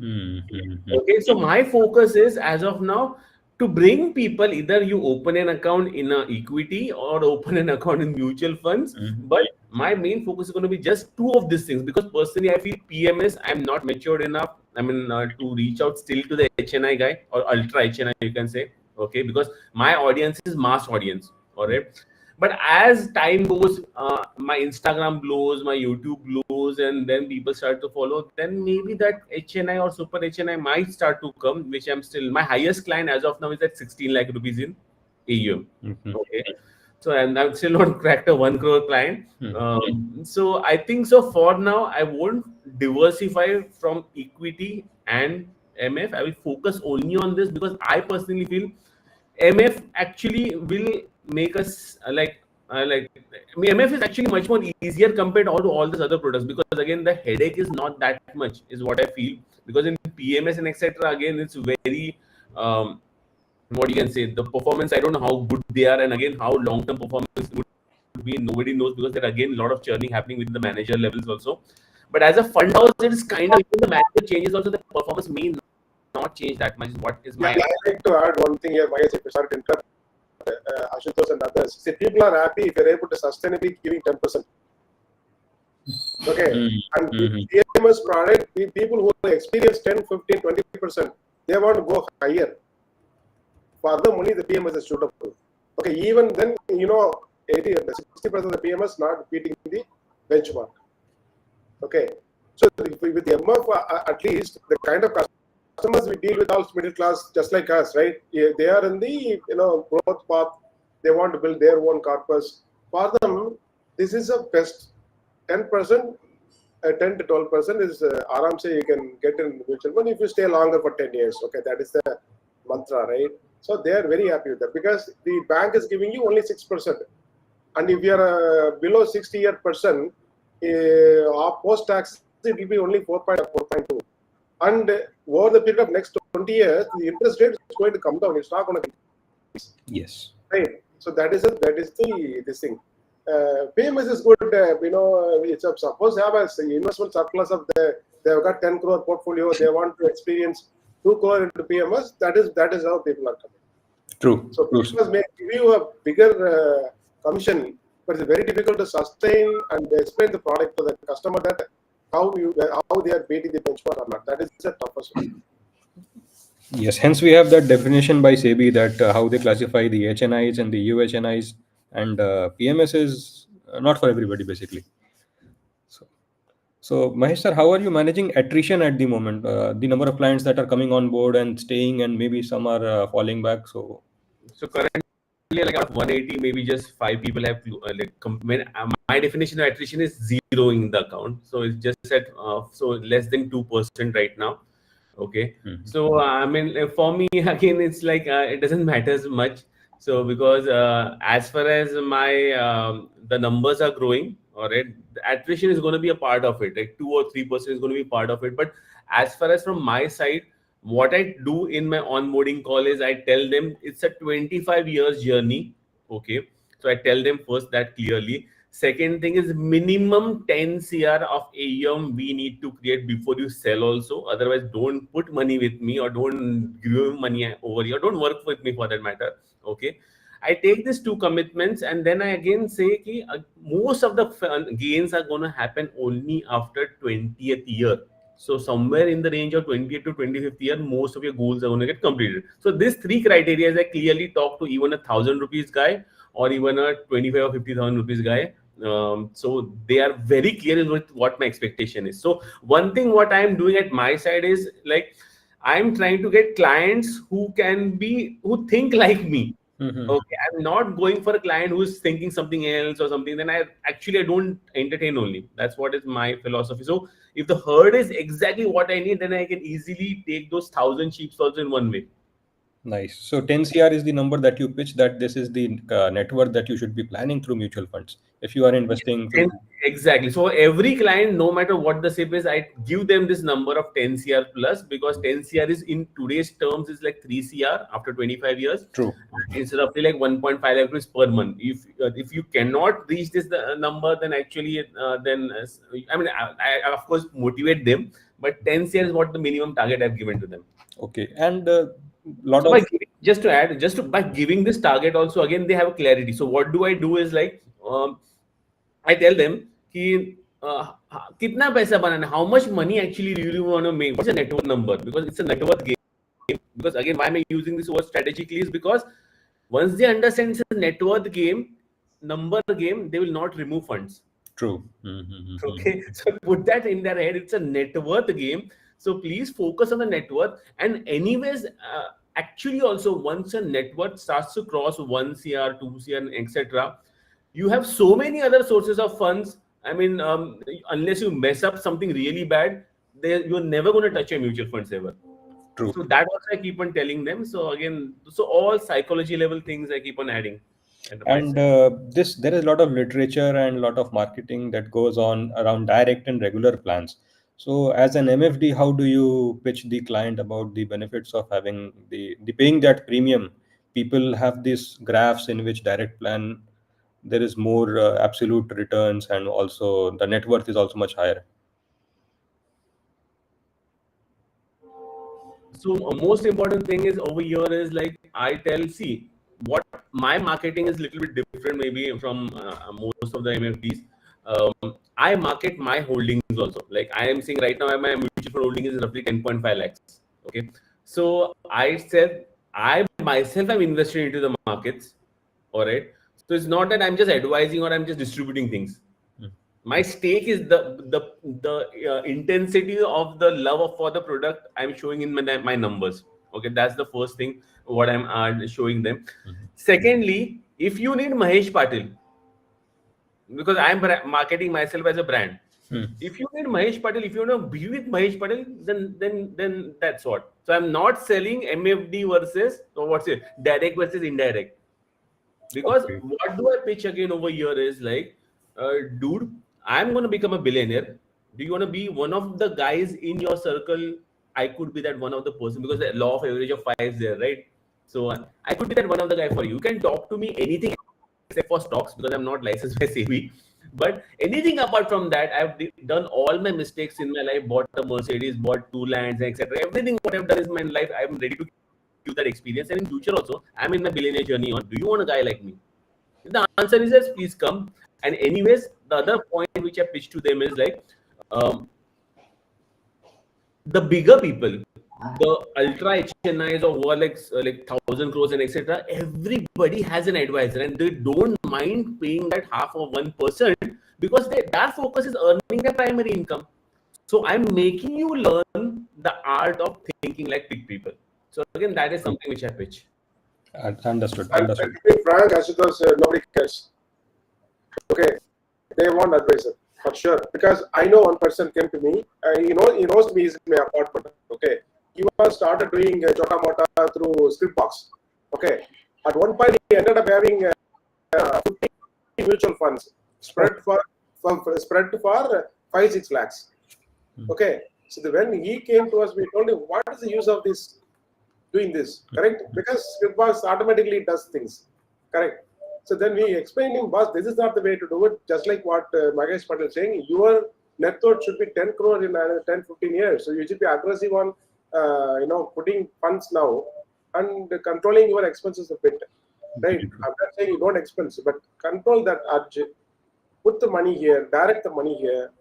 Okay, so my focus is as of now to bring people, either you open an account in a equity or open an account in mutual funds. But my main focus is going to be just two of these things, because personally I feel PMS, I'm not matured enough. I mean, to reach out still to the HNI guy or ultra HNI, you can say. Okay, because my audience is mass audience. All right. But as time goes, my Instagram blows, my YouTube blows, and then people start to follow, then maybe that HNI or super HNI might start to come, which I'm still, my highest client as of now is at 16 lakh rupees in AUM. Okay. So, and I've still not cracked a 1 crore client. So I think so for now, I won't diversify from equity and MF. I will focus only on this because I personally feel MF actually will make us MF is actually much more easier compared to all these other products, because again the headache is not that much, is what I feel. Because in PMS and etc., again it's very what you can say, the performance, I don't know how good they are, and again how long-term performance would be, nobody knows, because there are again a lot of churning happening within the manager levels also. But as a fund house, it is kind of, even the manager changes also, the performance may not change that much. What is my... I'd like to add one thing here, Mahesh, if you start to interrupt Ashutosh and others. See, people are happy if you're able to sustainably giving 10%. Okay, and with PMS product, people who experience 10, 15, 20%, they want to go higher. For them, only the PMS is suitable. Okay, even then, 60% of the PMS not beating the benchmark. Okay, so with the MF, at least the kind of customers we deal with, all middle class, just like us, right? They are in the growth path. They want to build their own corpus. For them, this is a best 10%, 10 to 12% is aram say you can get in mutual fund if you stay longer for 10 years. Okay, that is the mantra, right? So they are very happy with that, because the bank is giving you only 6%, and if you are below 60%, post tax it will be only 4.2. And over the period of next 20 years, the interest rate is going to come down. It's not going to increase. Yes. Right. So that is this thing. PMS is good. It's suppose they have an investment surplus of they've got 10 crore portfolio. They want to experience 2 crore into PMS. That is how people are coming. True. So PMS may give you a bigger commission, but it's very difficult to sustain and explain the product to the customer that how they are beating the benchmark or not. That is the toughest one. Yes, hence we have that definition by SEBI that how they classify the HNIs and the UHNIs, and PMS is not for everybody basically. So Mahesh sir, how are you managing attrition at the moment? The number of clients that are coming on board and staying, and maybe some are falling back. So currently, like out of 180, maybe just 5 people have my definition of attrition is zero in the account. So it's just at so less than 2% right now. Okay. So I mean, for me again, it's like it doesn't matter as much. So because as far as my the numbers are growing, all right, the attrition is going to be a part of it. Like 2 or 3% is going to be part of it. But as far as from my side, what I do in my onboarding call is I tell them it's a 25 years journey. Okay. So I tell them first that clearly. Second thing is minimum 10 CR of AUM we need to create before you sell also. Otherwise, don't put money with me, or don't give money over here. Don't work with me for that matter. Okay. I take these 2 commitments, and then I again say ki, most of the gains are going to happen only after 20th year. So somewhere in the range of 20th to 25th year, most of your goals are going to get completed. So these 3 criteria, I clearly talk to even a 1,000 rupees guy or even a 25 or 50,000 rupees guy. So they are very clear with what my expectation is. So one thing what I am doing at my side is like, I'm trying to get clients who think like me. Mhm. Okay, I'm not going for a client who's thinking something else or something. Then I don't entertain only. That's what is my philosophy. So if the herd is exactly what I need, then I can easily take those 1,000 sheep also in one way. Nice. So 10 CR is the number that you pitch, that this is the net worth that you should be planning through mutual funds. If you are investing through. And exactly. So every client, no matter what the SIP is, I give them this number of 10 CR plus, because 10 CR is in today's terms is like 3 CR after 25 years. True. It's roughly like 1.5 lakh rupees per month. If you cannot reach this number, then actually I mean I of course motivate them, but 10 CR is what the minimum target I've given to them. Okay. And lot So of. just to add, by giving this target also, again they have a clarity. So what do I do is like I tell them कि कितना पैसा बनाना, how much money actually do you want to make, what's the net worth number, because it's a net worth game. Because again, why am I using this word strategically is because once they understand it's a net worth game, number game, they will not remove funds. True. Okay, so put that in their head. It's a net worth game. So please focus on the net worth. And anyways, actually also once a net worth starts to cross 1 CR, 2 CR, etc., you have so many other sources of funds. I mean, unless you mess up something really bad, you're never going to touch your mutual funds ever. True. So that also I keep on telling them. So again, all psychology level things I keep on adding. And there is a lot of literature and a lot of marketing that goes on around direct and regular plans. So as an MFD, how do you pitch the client about the benefits of having the paying that premium? People have these graphs in which direct plan, there is more absolute returns, and also the net worth is also much higher. So most important thing is over here is like I tell, see, what my marketing is a little bit different maybe from most of the MFDs. I market my holdings also. Like I am saying right now, my mutual fund holding is roughly 10.5 lakhs. Okay, so I said I myself am invested into the markets. All right, so it's not that I'm just advising or I'm just distributing things. My stake is the intensity of the love for the product I'm showing in my numbers. Okay, that's the first thing what I'm showing them. Secondly, if you need Mahesh Patil, because I'm marketing myself as a brand. If you need Mahesh Patil, if you want to be with Mahesh Patil, then that's what. So I'm not selling MFD versus, or what's it, direct versus indirect. Because Okay. what do I pitch again over here is like, dude, I'm going to become a billionaire. Do you want to be one of the guys in your circle? I could be that one of the person, because the law of average of 5 is there, right? So I could be that one of the guy for you. You can talk to me anything except for stocks, because I'm not licensed by SEBI. But anything apart from that, I've done all my mistakes in my life, bought a Mercedes, bought 2 lands, etc. Everything what I've done is my life. I'm ready to give that experience. And in future also, I'm in my billionaire journey on. Do you want a guy like me? If the answer is yes, please come. And anyways, the other point which I pitch to them is like, the bigger people, the ultra HNIs or who are like 1,000 crores and etc., everybody has an advisor and they don't mind paying that half of 1%, because their focus is earning their primary income. So I'm making you learn the art of thinking like big people. So again, that is something which I pitch. Understood. And Understood. to be frank, Ashutosh, nobody cares. Okay, they want advisor for sure, because I know one person came to me. He knows me, is in my apartment. Okay, he was started doing Chota Mota through Scriptbox. Okay, at one point he ended up having 50 mutual funds spread for 5-6 lakhs. Okay, so when he came to us, we told him, what is the use of this? Doing this, correct? Because Scriptbox automatically does things, correct? So then we explained him, boss, this is not the way to do it. Just like what Mahesh Patil is saying, your net worth should be 10 crore in 10-15 years. So you should be aggressive on, putting funds now and controlling your expenses a bit, right? I'm not saying you don't expense, but control that urge. Put the money here, direct the money here.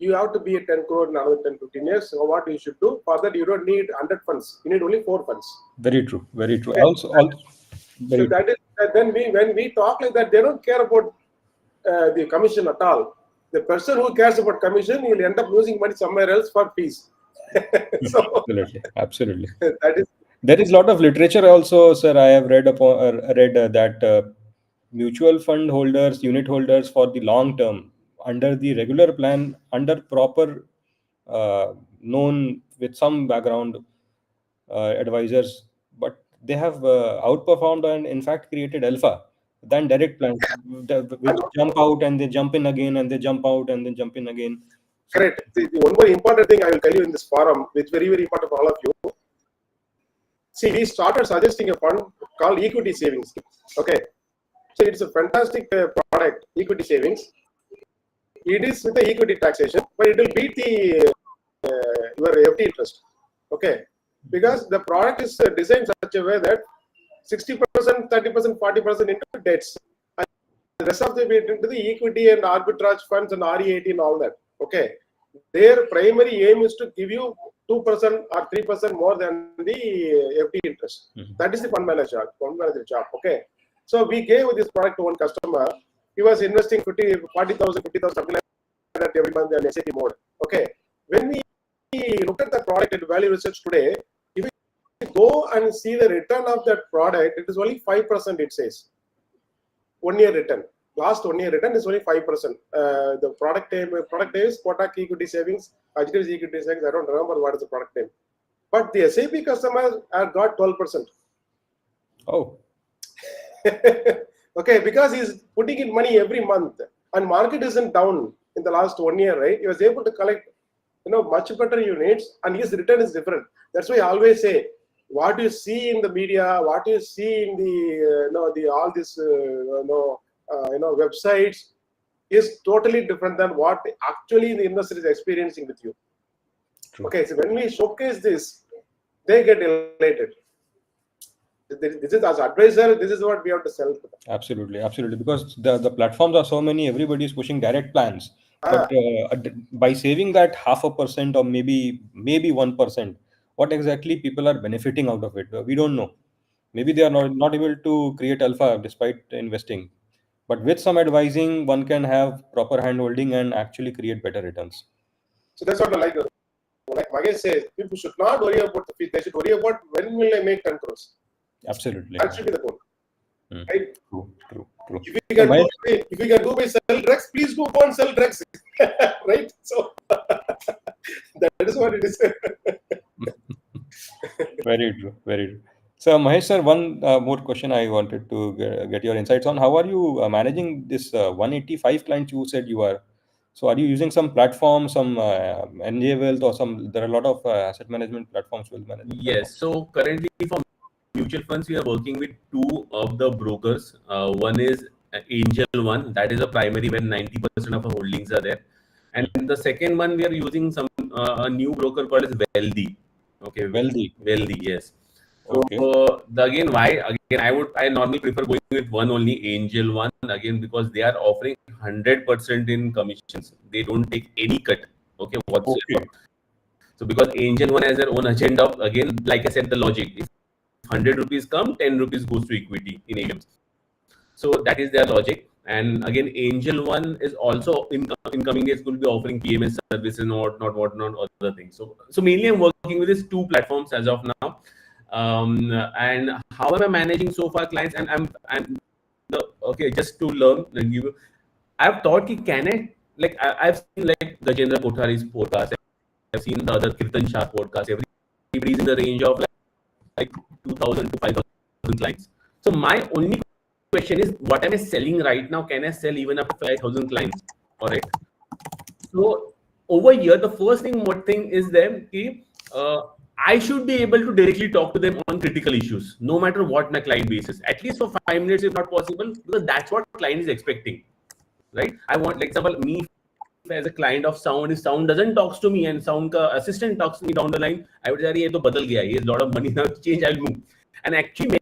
You have to be a 10 crore in another 10-15 years. So what you should do, for that you don't need 100 funds. You need only 4 funds. Very true. Very true. Okay. Also, very So that is, then when we talk like that, they don't care about the commission at all. The person who cares about commission, he will end up losing money somewhere else for fees. So Absolutely. that is There is a lot of literature also, sir. I have read that mutual fund holders, unit holders for the long term, under the regular plan, under proper known with some background advisors, but they have outperformed and in fact created alpha than direct plans, which jump out and they jump in again, and they jump out and then jump in again. So, correct. The one more important thing I will tell you in this forum, which is very, very important for all of you. See, we started suggesting a fund called equity savings. Okay, so it's a fantastic product, equity savings. It is with the equity taxation, but it will beat the your FD interest. Okay, because the product is designed such a way that 60%, 30%, 40% into debts, and the rest of the bit into the equity and arbitrage funds and REAT and all that. Okay, their primary aim is to give you 2% or 3% more than the FD interest. That is the fund manager job. Okay, so we gave this product to one customer. He was investing 40,000, 50,000, something like that every month in SAP mode. Okay, when we look at the product at Value Research today, if you go and see the return of that product, it is only 5%. It says 1 year return. Last 1 year return is only 5%. The product name is Kotak Equity Savings, HDFC Equity Savings. I don't remember what is the product name, but the SAP customers have got 12%. oh, Okay, because he's putting in money every month, and market isn't down in the last 1 year, right? He was able to collect, much better units, and his return is different. That's why I always say, what you see in the media, what you see in the all this websites is totally different than what actually the investor is experiencing with you. true. Okay, so when we showcase this, they get elated. This is as advisor, this is what we have to sell to them. Absolutely, because the platforms are so many, everybody is pushing direct plans. But by saving that 0.5% or maybe 1%, what exactly people are benefiting out of it? We don't know. Maybe they are not able to create alpha despite investing. But with some advising, one can have proper hand holding and actually create better returns. So that's what I like Magesh says, people should not worry about the fee. They should worry about when will I make 10 crores. Absolutely. That should be the goal. Right? True. If you can go by sell drugs, please go and sell drugs. Right? So that is what it is. Very true. So, Mahesh sir, one more question I wanted to get your insights on. How are you managing this 185 clients you said you are? So, are you using some platform, some NJ Wealth, or some? There are a lot of asset management platforms, wealth management Yes. So currently for mutual funds, we are working with two of the brokers. One is Angel One, that is a primary where 90% of our holdings are there. And the second one we are using some a new broker called as Wealthy. Okay, Wealthy. Yes. So Okay. I normally prefer going with one only, Angel One, again because they are offering 100% in commissions. They don't take any cut. Okay, whatsoever. Okay. So because Angel One has their own agenda, again, like I said, the logic. If 100 rupees come, 10 rupees goes to equity in AMs. So that is their logic. And again, Angel One is also in coming days going to be offering PMS services and whatnot, other things. So mainly I'm working with these two platforms as of now. And how am I managing so far clients? And okay, just to learn and give. I've thought, I've seen like Gajendra Kothari's podcast. I've seen the other Kirtan Shah podcast. Everybody's in the range of like 2,000 to 5,000 clients. So my only question is, what am I selling right now? Can I sell even up to 5,000 clients? All right. So over here, the first thing, is them, I should be able to directly talk to them on critical issues, no matter what my client base is, at least for 5 minutes, if not possible, because that's what client is expecting, right? I want, like, example, me as a client of sound, if sound doesn't talks to me and sound assistant talks to me down the line, I would say, "Ye to badal gaya. He has a lot of money now. Change, I'll move." And actually,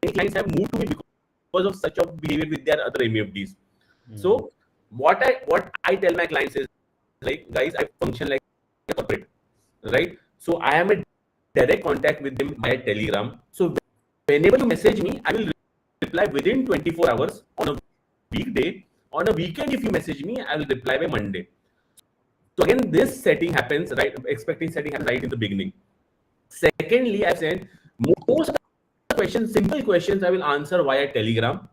many clients have moved to me because of such a behavior with their other MFDs. So what I tell my clients is, like, guys, I function like a corporate, right? So I am a direct contact with them via Telegram. So whenever you message me, I will reply within 24 hours on a weekday. On a weekend, if you message me, I will reply by Monday. So again, this setting happens, right? Expecting setting happens right in the beginning. Secondly, I said most of the questions, simple questions, I will answer via Telegram.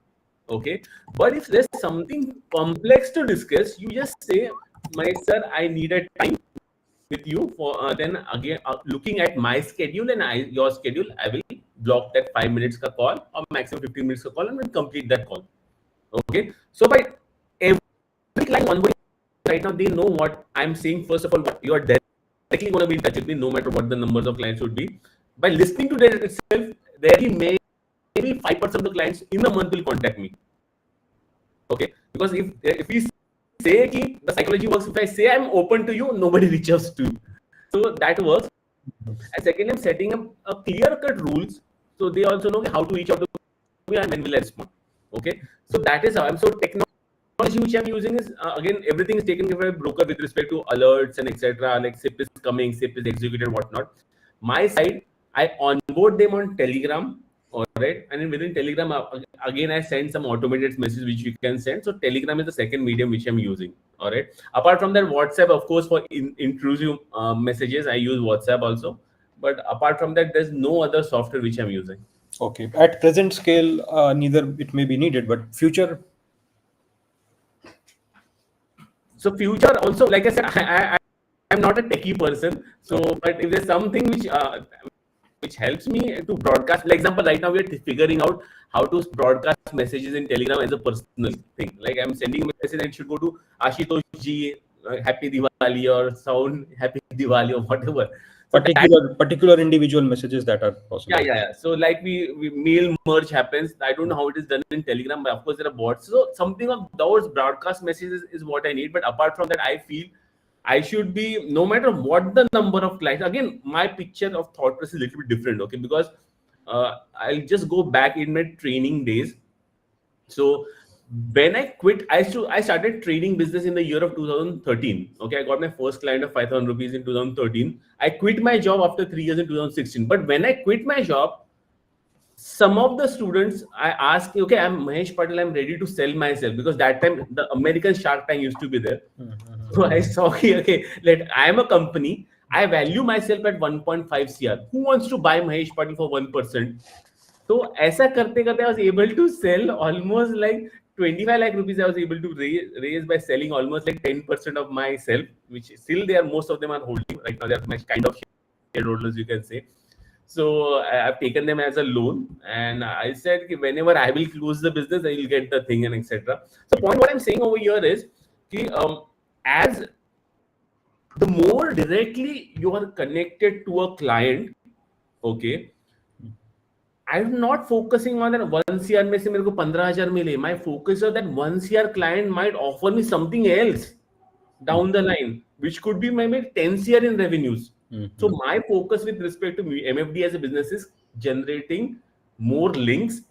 Okay, but if there's something complex to discuss, you just say, "My sir, I need a time with you for then again looking at my schedule and your schedule, I will block that 5 minutes ka call or maximum 15 minutes ka call and will complete that call." Okay, so by every client onboarding right now, they know what I'm saying. First of all, what you are directly going to be in touch with me, no matter what the numbers of clients would be. By listening to that itself, there maybe 5% of the clients in a month will contact me. Okay, because if we say ki, the psychology works, if I say I'm open to you, nobody reaches to you. So that works. And second, I'm setting up a clear-cut rules, so they also know how to reach out to me and when will I respond. Okay, so that is how I'm. So technology which I'm using is again, everything is taken care of by broker with respect to alerts and etc. Like SIP is coming, SIP is executed, whatnot. My side, I onboard them on Telegram. All right, and then within Telegram, again, I send some automated message which you can send. So Telegram is the second medium which I'm using. All right. Apart from that, WhatsApp, of course, for intrusive messages, I use WhatsApp also. But apart from that, there's no other software which I'm using. Okay. At present scale, neither it may be needed, but future. So future also, like I said, I'm not a techie person. So, but if there's something which helps me to broadcast, for example, right now we are figuring out how to broadcast messages in Telegram as a personal thing. Like I'm sending a message and it should go to Ashutosh ji, Happy Diwali, or Sound Happy Diwali, or whatever. So particular individual messages that are possible. Yeah. So like we mail merge happens. I don't know how it is done in Telegram, but of course there are bots. So something of those broadcast messages is what I need. But apart from that, I feel I should be, no matter what the number of clients. Again, my picture of thought process is a little bit different. Okay, because I'll just go back in my training days. So when I quit, I started trading business in the year of 2013. Okay, I got my first client of 5,000 rupees in 2013. I quit my job after 3 years in 2016. But when I quit my job, some of the students, I asked, okay, I'm Mahesh Patel, I'm ready to sell myself, because that time the American Shark Tank used to be there. So I saw, okay, I am a company, I value myself at 1.5 CR. Who wants to buy Mahesh Patel for 1%? So ऐसा करते करते I was able to sell almost like 25 lakh rupees. I was able to raise by selling almost like 10% of myself, which still they are, most of them are holding right now. They are my kind of shareholders, you can say. So I've taken them as a loan, and I said whenever I will close the business, I will get the thing and etc. So point what I'm saying over here is, as the more directly you are connected to a client, okay, I'm not focusing on that 1 CR में से मेरे को 15,000 मिले. My focus is that 1 CR client might offer me something else down the line, which could be maybe 10 CR in revenues. So my focus with respect to MFD as a business is generating more links,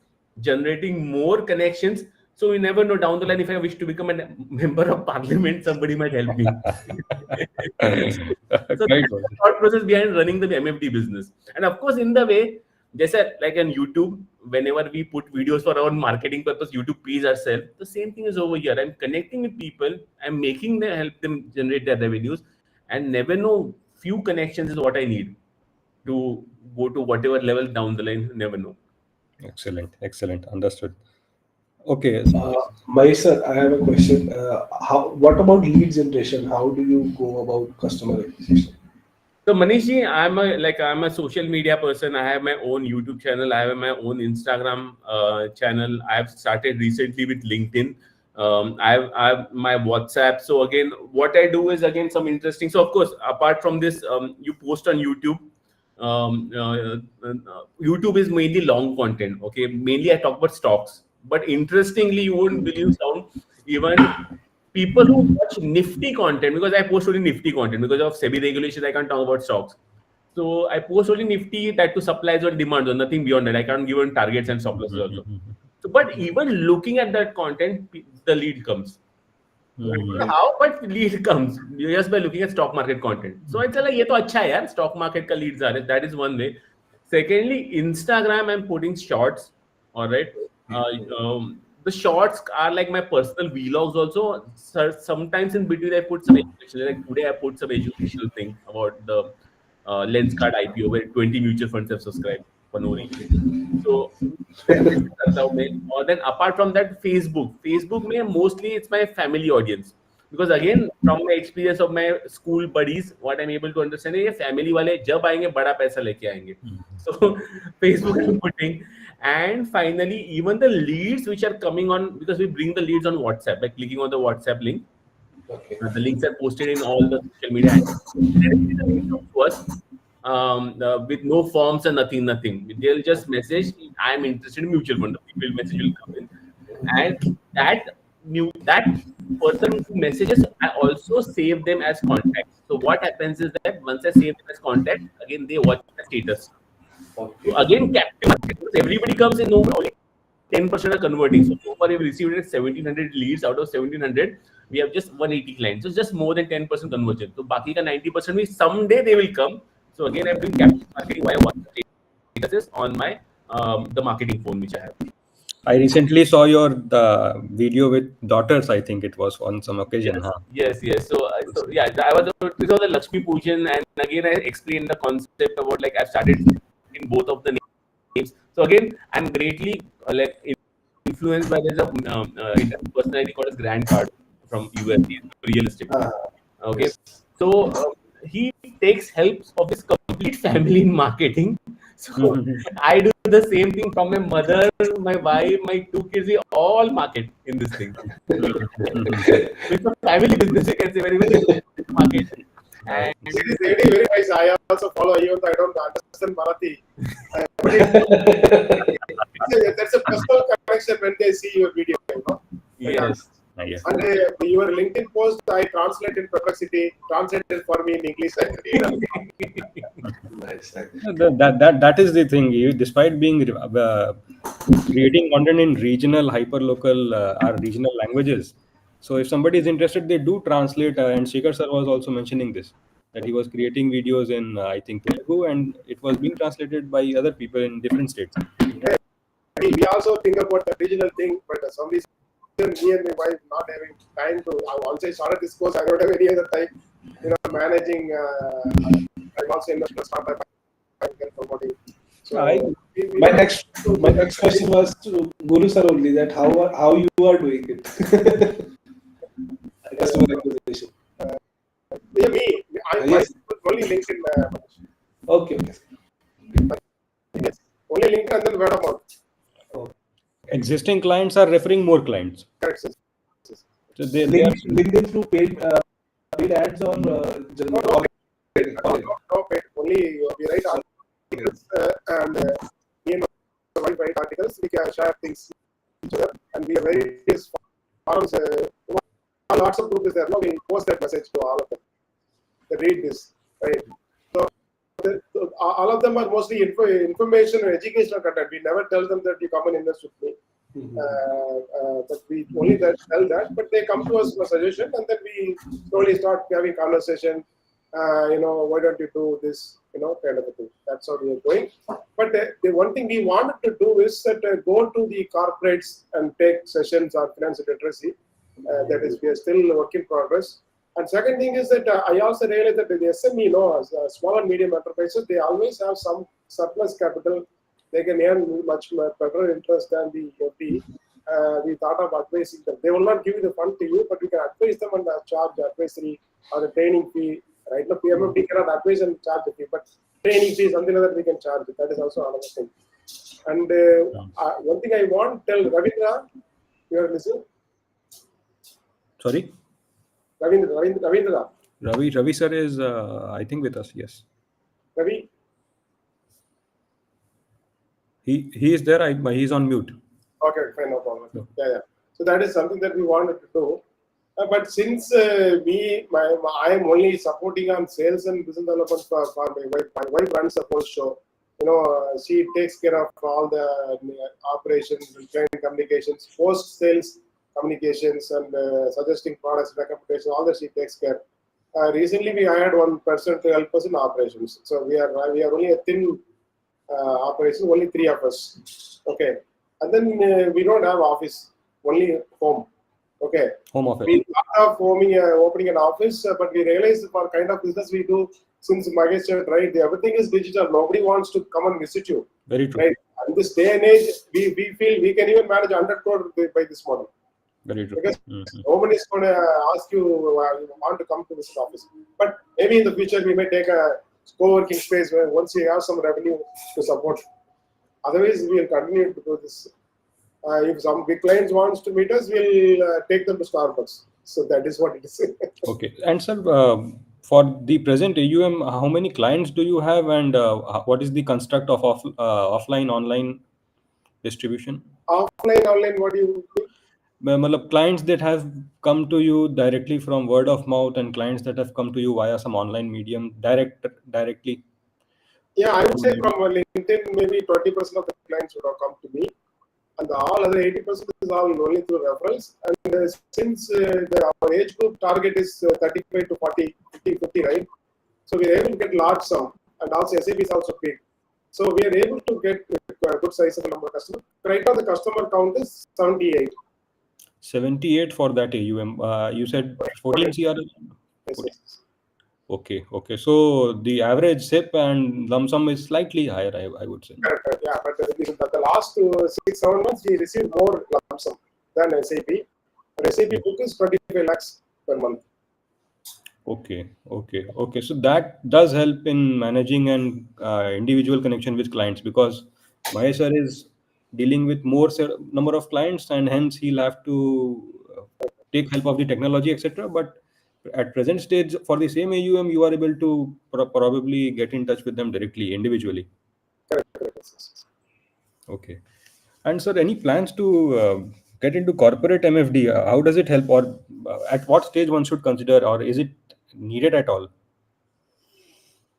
generating more connections. So we never know down the line, if I wish to become a member of parliament, somebody might help me. So that's the thought process behind running the MFD business. And of course, in the way, just like on YouTube, whenever we put videos for our own marketing purpose, YouTube pays ourselves. The same thing is over here. I'm connecting with people. I'm making them, help them generate their revenues, and never know, few connections is what I need to go to whatever level down the line. Never know. Excellent. Understood. Okay. Mahesh sir, I have a question. What about lead generation? How do you go about customer acquisition? So Manishji, I'm a social media person. I have my own YouTube channel. I have my own Instagram channel. I have started recently with LinkedIn. I have my WhatsApp. So again, what I do is again some interesting. So of course, apart from this, you post on YouTube. YouTube is mainly long content. Okay, mainly I talk about stocks. But interestingly, you won't believe, Sound, even people who watch Nifty content, because I post only Nifty content because of SEBI regulations, I can't talk about stocks. So I post only Nifty, that to supplies or demand, or nothing beyond that. I can't give on targets and stop losses also. So, but even looking at that content, the lead comes. I don't know how, but lead comes just by looking at stock market content. So I tell ye to acha hai yaar, stock market ka leads are. That is one way. Secondly, Instagram, I'm putting shorts. All right. the shorts are like my personal vlogs also. Sometimes in between I put some education. Like today I put some educational thing about the lens card IPO where 20 mutual funds have subscribed for no reason. So ऐसे करता हूँ मैं. और then apart from that, Facebook में mostly it's my family audience. Because again, from my experience of my school buddies, what I'm able to understand is ये family वाले जब आएंगे बड़ा पैसा लेके आएंगे. So Facebook I'm putting. And finally, even the leads which are coming on, because we bring the leads on WhatsApp by clicking on the WhatsApp link. Okay. The links are posted in all the social media handles. Directly the link comes to us with no forms and nothing. They'll just message, I'm interested in mutual fund. The people message will come in. And that person who messages, I also save them as contacts. So what happens is that once I save them as contacts, again they watch the status. Okay. So again, captive market, because everybody comes in, no, only 10% are converting. So far, we've received 1,700 leads. Out of 1,700, we have just 180 clients. So it's just more than 10% conversion. So baki ka 90% means someday they will come. So again, I'm doing captive marketing via WhatsApp statuses on my the marketing phone which I have. I recently saw your video with daughters. I think it was on some occasion. Yes. So yeah, I was this was the Lakshmi Pujan, and again I explained the concept about like I've started in both of the names. So again, I'm greatly influenced by there's a personality called as Grant Card from US, realistic. Okay, so he takes help of his complete family in marketing. So I do the same thing from my mother, my wife, my 2 kids. We all market in this thing. It's a family business, you can say, very well market. And It is really very nice. I also follow, even though I don't understand Marathi. That's a personal connection when they see your video. yes. Yeah. And your LinkedIn post, I translate in Perplexity, translated for me in English. Nice. That is the thing. Despite being creating content in regional, hyperlocal, or regional languages, so if somebody is interested, they do translate. And Shekhar sir was also mentioning this, that he was creating videos in I think Telugu, and it was being translated by other people in different states. We also think about the regional thing, but some reason me and my wife not having time to. Once I started this course, I don't have any other time. Managing. I'm also in the startup. Promoting. So My next question was to Guru sir only, that how you are doing it. Customer acquisition. Yeah, me. Yes. Only LinkedIn. Okay. Yes. Only LinkedIn and then word of mouth. Existing clients are referring more clients. Correct, sir. So they are LinkedIn through paid ads or general? No, paid. Only we write articles and me and my wife write articles. We can share things each other, and we have various forums. Lots of groups there. No, we post that message to all of them. They read this, right? So all of them are mostly information and educational content. We never tell them that you come and invest with me. But we only tell that. But they come to us for suggestion, and then we slowly start having conversation. Why don't you do this? Kind of a thing. That's how we are going. But the one thing we wanted to do is that go to the corporates and take sessions on financial literacy. That is, we are still a work in progress. And second thing is that I also realized that the SME, small and medium enterprises, they always have some surplus capital. They can earn much better interest than the FD. We thought of advising them. They will not give you the fund to you, but we can advise them and charge advisory or a training fee. Right now, MFD cannot advise and charge the fee, but training fee is something that we can charge. That is also another thing. And one thing I want to tell Ravindra, you are listening? sorry. Ravindra. Ravi sir is I think with us. Yes, Ravi. he is there. He's on mute. Okay, fine, no problem. No. Yeah. So that is something that we wanted to do. But since I am only supporting on sales and business development for my wife. My wife runs the post show. She takes care of all the operations, client communications, post sales communications, and suggesting products, recommendation. All that she takes care. Recently, we hired one person to help us in operations. So we are only a thin operation, only 3 of us. Okay, and then we don't have office. only home. Okay. Home office. We thought of opening an office, but we realized for kind of business we do, since Mahesh said, right, everything is digital. Nobody wants to come and visit you. Very true. Right. And this day and age, we feel we can even manage 100 crore by this model. Very true. Because nobody is going to ask you, you want to come to this office. But maybe in the future, we may take a co-working space where once we have some revenue to support. Otherwise, we will continue to do this. If some big clients wants to meet us, we'll take them to Starbucks. So that is what it is. Okay. And sir, for the present AUM, how many clients do you have, and what is the construct of offline online distribution? Offline, online, what do you think? Clients that have come to you directly from word of mouth, and clients that have come to you via some online medium directly. Yeah, I would say from LinkedIn, maybe 20% of the clients would have come to me, and all other 80% is all only through referrals. And since our age group target is 35 to 40, 50, right? So we are able to get large sum, and also SAP is also big. So we are able to get a good size of number of customers. Right now, the customer count is 78. 78 for that AUM. You said 14 CR? Yes. Okay. So the average SIP and lump sum is slightly higher, I would say. Correct. Yeah, but the last 6-7 months, we received more lump sum than SAP. But SAP book is 25 lakhs per month. Okay. So that does help in managing an individual connection with clients, because Mahesh sir is dealing with more number of clients, and hence he'll have to take help of the technology, etc. But at present stage, for the same AUM, you are able to probably get in touch with them directly, individually. Correct. Okay. And sir, any plans to get into corporate MFD? How does it help, or at what stage one should consider, or is it needed at all?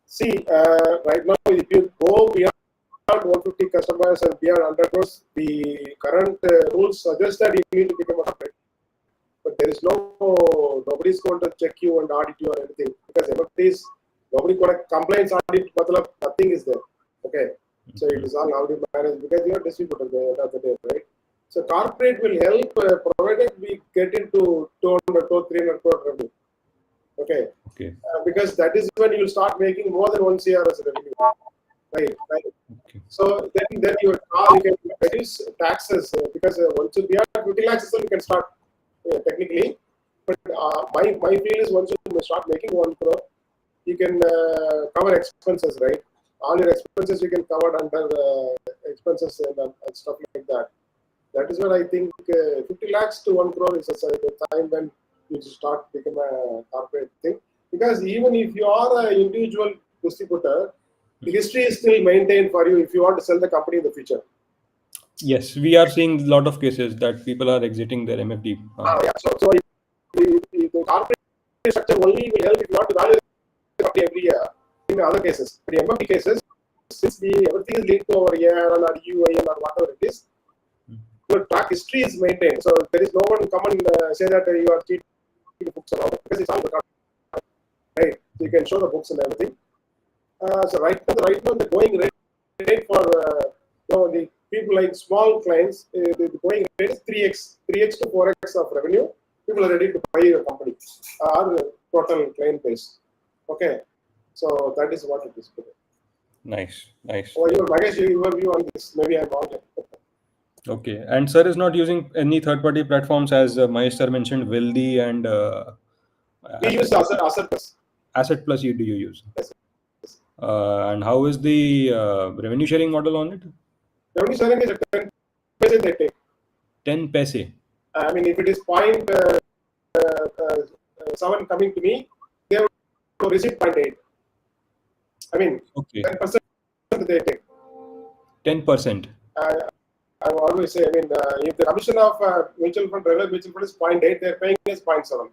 See, right now, if you go beyond 150 customers and beyond 100 crores, the current rules suggest that you need to become a corporate. But there is nobody is going to check you and audit you or anything, because MFDs, nobody going to complaints audit, nothing is there. Okay. So it is all how to manage, because you are distributor at the end of the day, right? So corporate will help, provided we get into 200 to 300 crore revenue. Okay. Because that is when you start making more than 1 CR as revenue. Right. Okay. So then you can reduce taxes, because once you beyond 50 lakhs, you can start technically. But my feel is, once you start making 1 crore, you can cover expenses, right? All your expenses you can cover under expenses and stuff like that. That is what I think 50 lakhs to 1 crore is the time when you start become a corporate thing. Because even if you are an individual distributor, the history is still maintained for you if you want to sell the company in the future. Yes, we are seeing a lot of cases that people are exiting their MFD. So the corporate structure only will help if you want to value the company every year. In other cases, the MFD cases, since everything is linked to our ARN or UIN or whatever it is, your track history is maintained. So there is no one come and say that you are cheating the books and all that, because it's all recorded. Right? So you can show the books and everything. So right now the going rate for the people like small clients, the going rate is 3x to 4x of revenue. People are ready to buy your company or total client base. Okay, so that is what it is. Nice. Mahesh, your view on this? Maybe I'm wrong. Okay, and sir is not using any third-party platforms, as Mahesh sir mentioned, Wealthy and We use Asset Plus. Asset Plus. Do you use? Yes. And how is the revenue sharing model on it? Revenue sharing is 10 paise they take. 10 paise. I mean, if it is point 7 coming to me, they have to receive 0.8. I mean, 10% they take. 10%. I always say, I mean, if the commission of mutual fund, regular mutual fund is 0.8, they are paying us 0.7.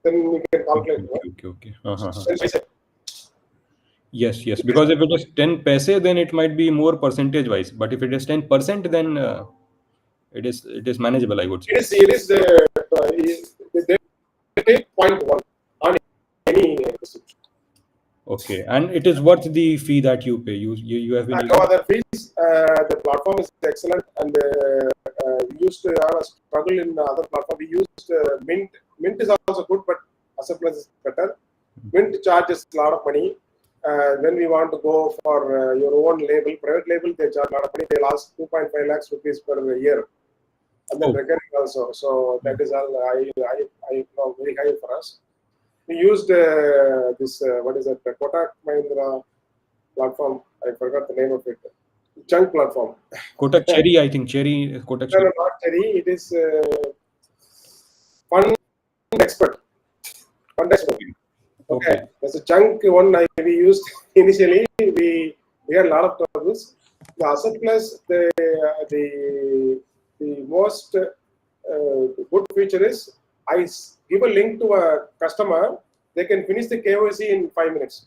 Then we can calculate. Okay. Yes. Because if it is 10 paise, then it might be more percentage wise. But if it is 10%, then it is manageable, I would say. It is they take 0.1 on any distribution. Okay, and it is worth the fee that you pay. You have been no other fees. The platform is excellent, and used to have a struggle in the other platform. We used Mint. Mint is also good, but Asset Plus is better. Mint charges a lot of money. When we want to go for your own label, private label, they charge a lot of money. They'll ask 2.5 lakhs rupees per year. And then recurring also. So that is all very high for us. We used this, what is it, the Kotak Mahindra platform. I forgot the name of it. Chunk platform. Kotak Cherry, I think. Kotak No, Cherry. not Cherry. It is Fund Expert. Fund Expert. Okay. There's a chunk one we used initially. We had a lot of troubles. The Asset Plus, the most good feature is I give a link to a customer. They can finish the KYC in 5 minutes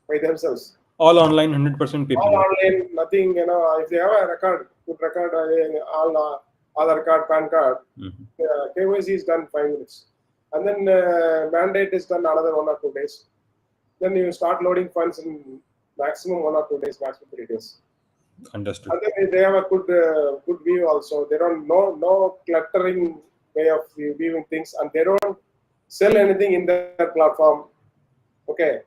by themselves. All online, 100% paper. All online, nothing, if they have a record, good record, all Aadhaar card, PAN card, KYC is done 5 minutes. And then mandate is done another 1 or 2 days. Then you start loading funds in maximum 1 or 2 days, maximum 3 days. Understood. And then they have a good view also. They don't no cluttering way of viewing things, and they don't sell anything in their platform. Okay.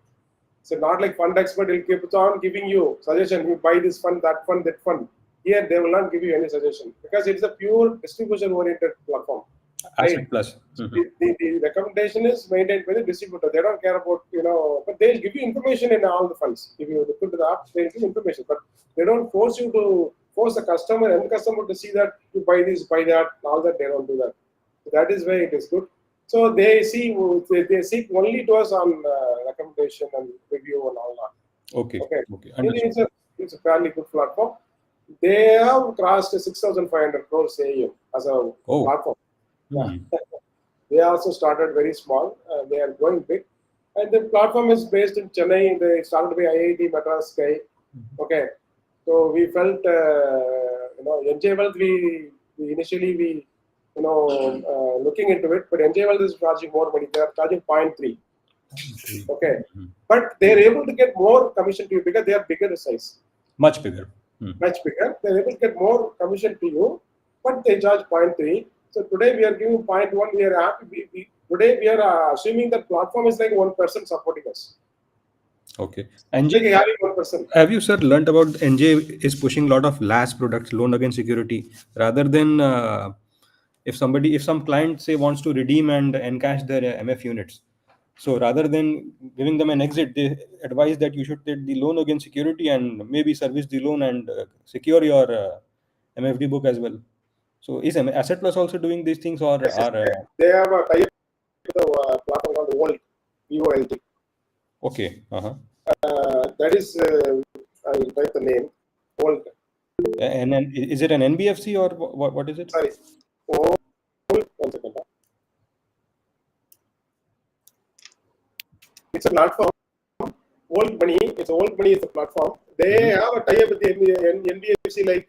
So not like Fund Expert will keep on giving you suggestion. You buy this fund, that fund, that fund. Here they will not give you any suggestion because it is a pure distribution-oriented platform. Asset Right? Plus. The recommendation is maintained by the distributor. They don't care about, but they'll give you information in all the funds. If you look into the app, they'll give information, but they don't force you to force the customer to see that you buy this, buy that, all that. They don't do that. So that is why it is good. So they seek only to us on recommendation and review and all that. Okay. It's a fairly good platform. They have crossed 6,500 crores AUM as a platform. They also started very small. They are going big. And the platform is based in Chennai. They started by IIT Madras guy. Okay. So we felt, NJ Wealth, we initially looking into it, but NJ Wealth is charging more money. They are charging 0.3. Okay. But they're able to get more commission to you because they are bigger in size. Much bigger. Much bigger. They're able to get more commission to you, but they charge 0.3. So today we are giving 0.1. We are happy. Today we are assuming that platform is like 1% supporting us. Okay. NJ, have you, sir, learned about NJ is pushing a lot of LAS products, loan against security, rather than if some client say wants to redeem and encash their MF units. So rather than giving them an exit, they advise that you should take the loan against security and maybe service the loan and secure your MFD book as well. So is Asset Plus also doing these things, or they have a tie-up with a platform called Volt, VOLT. Okay. That is, I will write the name, Volt. And then is it an NBFC or what is it? Sorry, Volt. 1 second. It's a platform. Volt Money. Volt Money is a platform. They have a tie-up with the NBFC like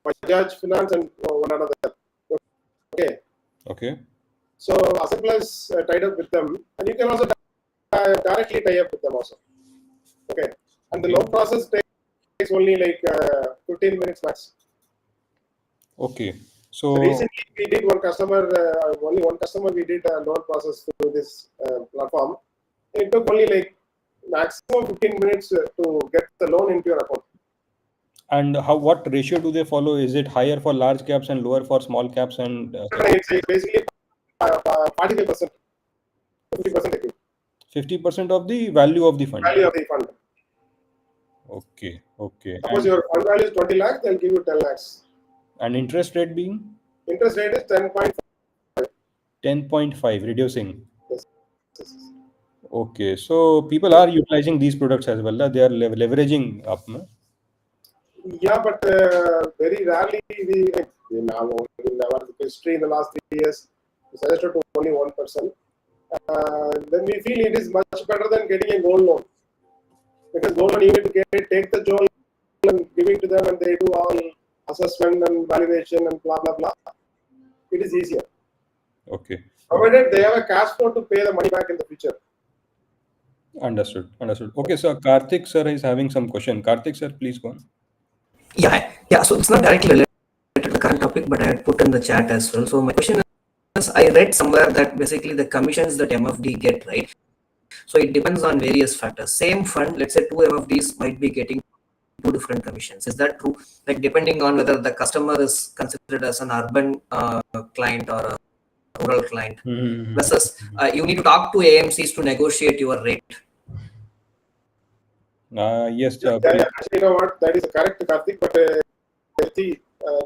Bajaj Finance and one another. Okay. So Asset Plus tied up with them, and you can also directly tie up with them also. Okay. And the loan process takes only like 15 minutes max. Okay. So recently we did only one customer we did a loan process through this platform. It took only like maximum 15 minutes to get the loan into your account. And what ratio do they follow? Is it higher for large caps and lower for small caps? And it's basically 45%, 50%. 50% of the value of the fund. Okay. Suppose your fund value is 20 lakhs, they'll give you 10 lakhs. And interest rate being? Interest rate is 10.5. 10.5, reducing. Yes. Okay. So people are utilizing these products as well. They are leveraging up. No? Yeah, but very rarely in our history in the last 3 years, we suggested to only one person. Then we feel it is much better than getting a gold loan. Because gold loan, you need to take the gold and give it to them, and they do all assessment and valuation and blah blah blah. It is easier. Okay. Provided they have a cash flow to pay the money back in the future. Understood. Okay, so Karthik sir is having some question. Karthik sir, please go on. Yeah. So it's not directly related to the current topic, but I had put in the chat as well. So my question is, I read somewhere that basically the commissions that MFD get, right? So it depends on various factors. Same fund, let's say two MFDs might be getting two different commissions. Is that true? Like depending on whether the customer is considered as an urban client or a rural client, versus you need to talk to AMCs to negotiate your rate. Yes, Yeah, actually, you know what? That is correct, Karthik. But see,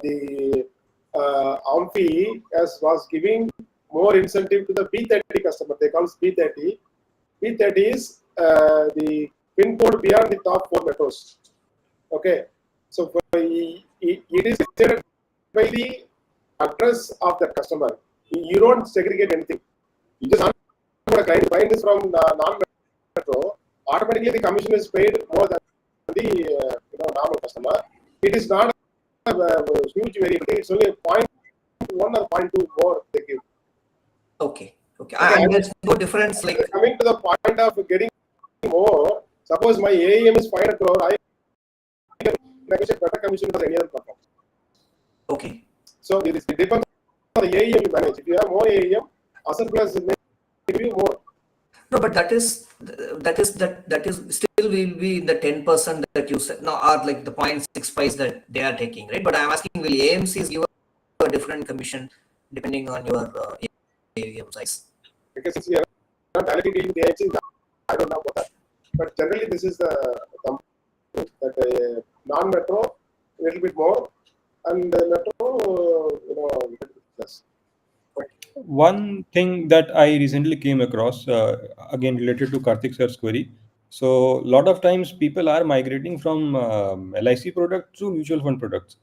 the AMFI was giving more incentive to the B30 customer. They call it B30. B30 is the pin code beyond the top 4 metros. Okay, so it is decided by the address of the customer. You don't segregate anything. You just ask for a client. Client is from non-metro. Automatically, the commission is paid more than the normal customer. It is not a huge variability. It's only 0.1 or 0.2 more they give. Okay. And there's no difference. Like coming to the point of getting more. Suppose my AAM is 500 crore. I negotiate better commission for any other platform. Okay. So it depends on the AAM you manage. If you have more AAM, asset plus may give you more. No, but that is still will be the 10% that you said. No, or like the 0.65 that they are taking, right? But I'm asking, will AMCs give a different commission depending on your AAM size? Because since we are not directly dealing with the AMCs, I don't know about that. But generally, this is the that non-metro a little bit more, and metro, less. One thing that I recently came across, again related to Karthik sir's query. So a lot of times people are migrating from LIC products to mutual fund products.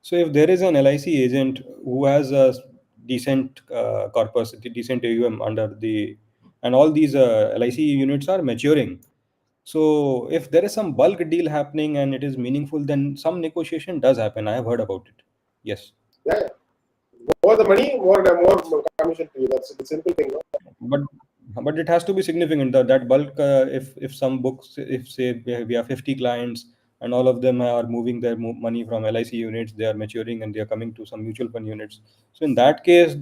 So if there is an LIC agent who has a decent corpus, decent AUM under the, and all these LIC units are maturing. So if there is some bulk deal happening and it is meaningful, then some negotiation does happen. I have heard about it. Yes. Yeah. More the money, more commission to you. That's the simple thing. No? But it has to be significant. That bulk, if some books, if say we have 50 clients and all of them are moving their money from LIC units, they are maturing and they are coming to some mutual fund units. So in that case,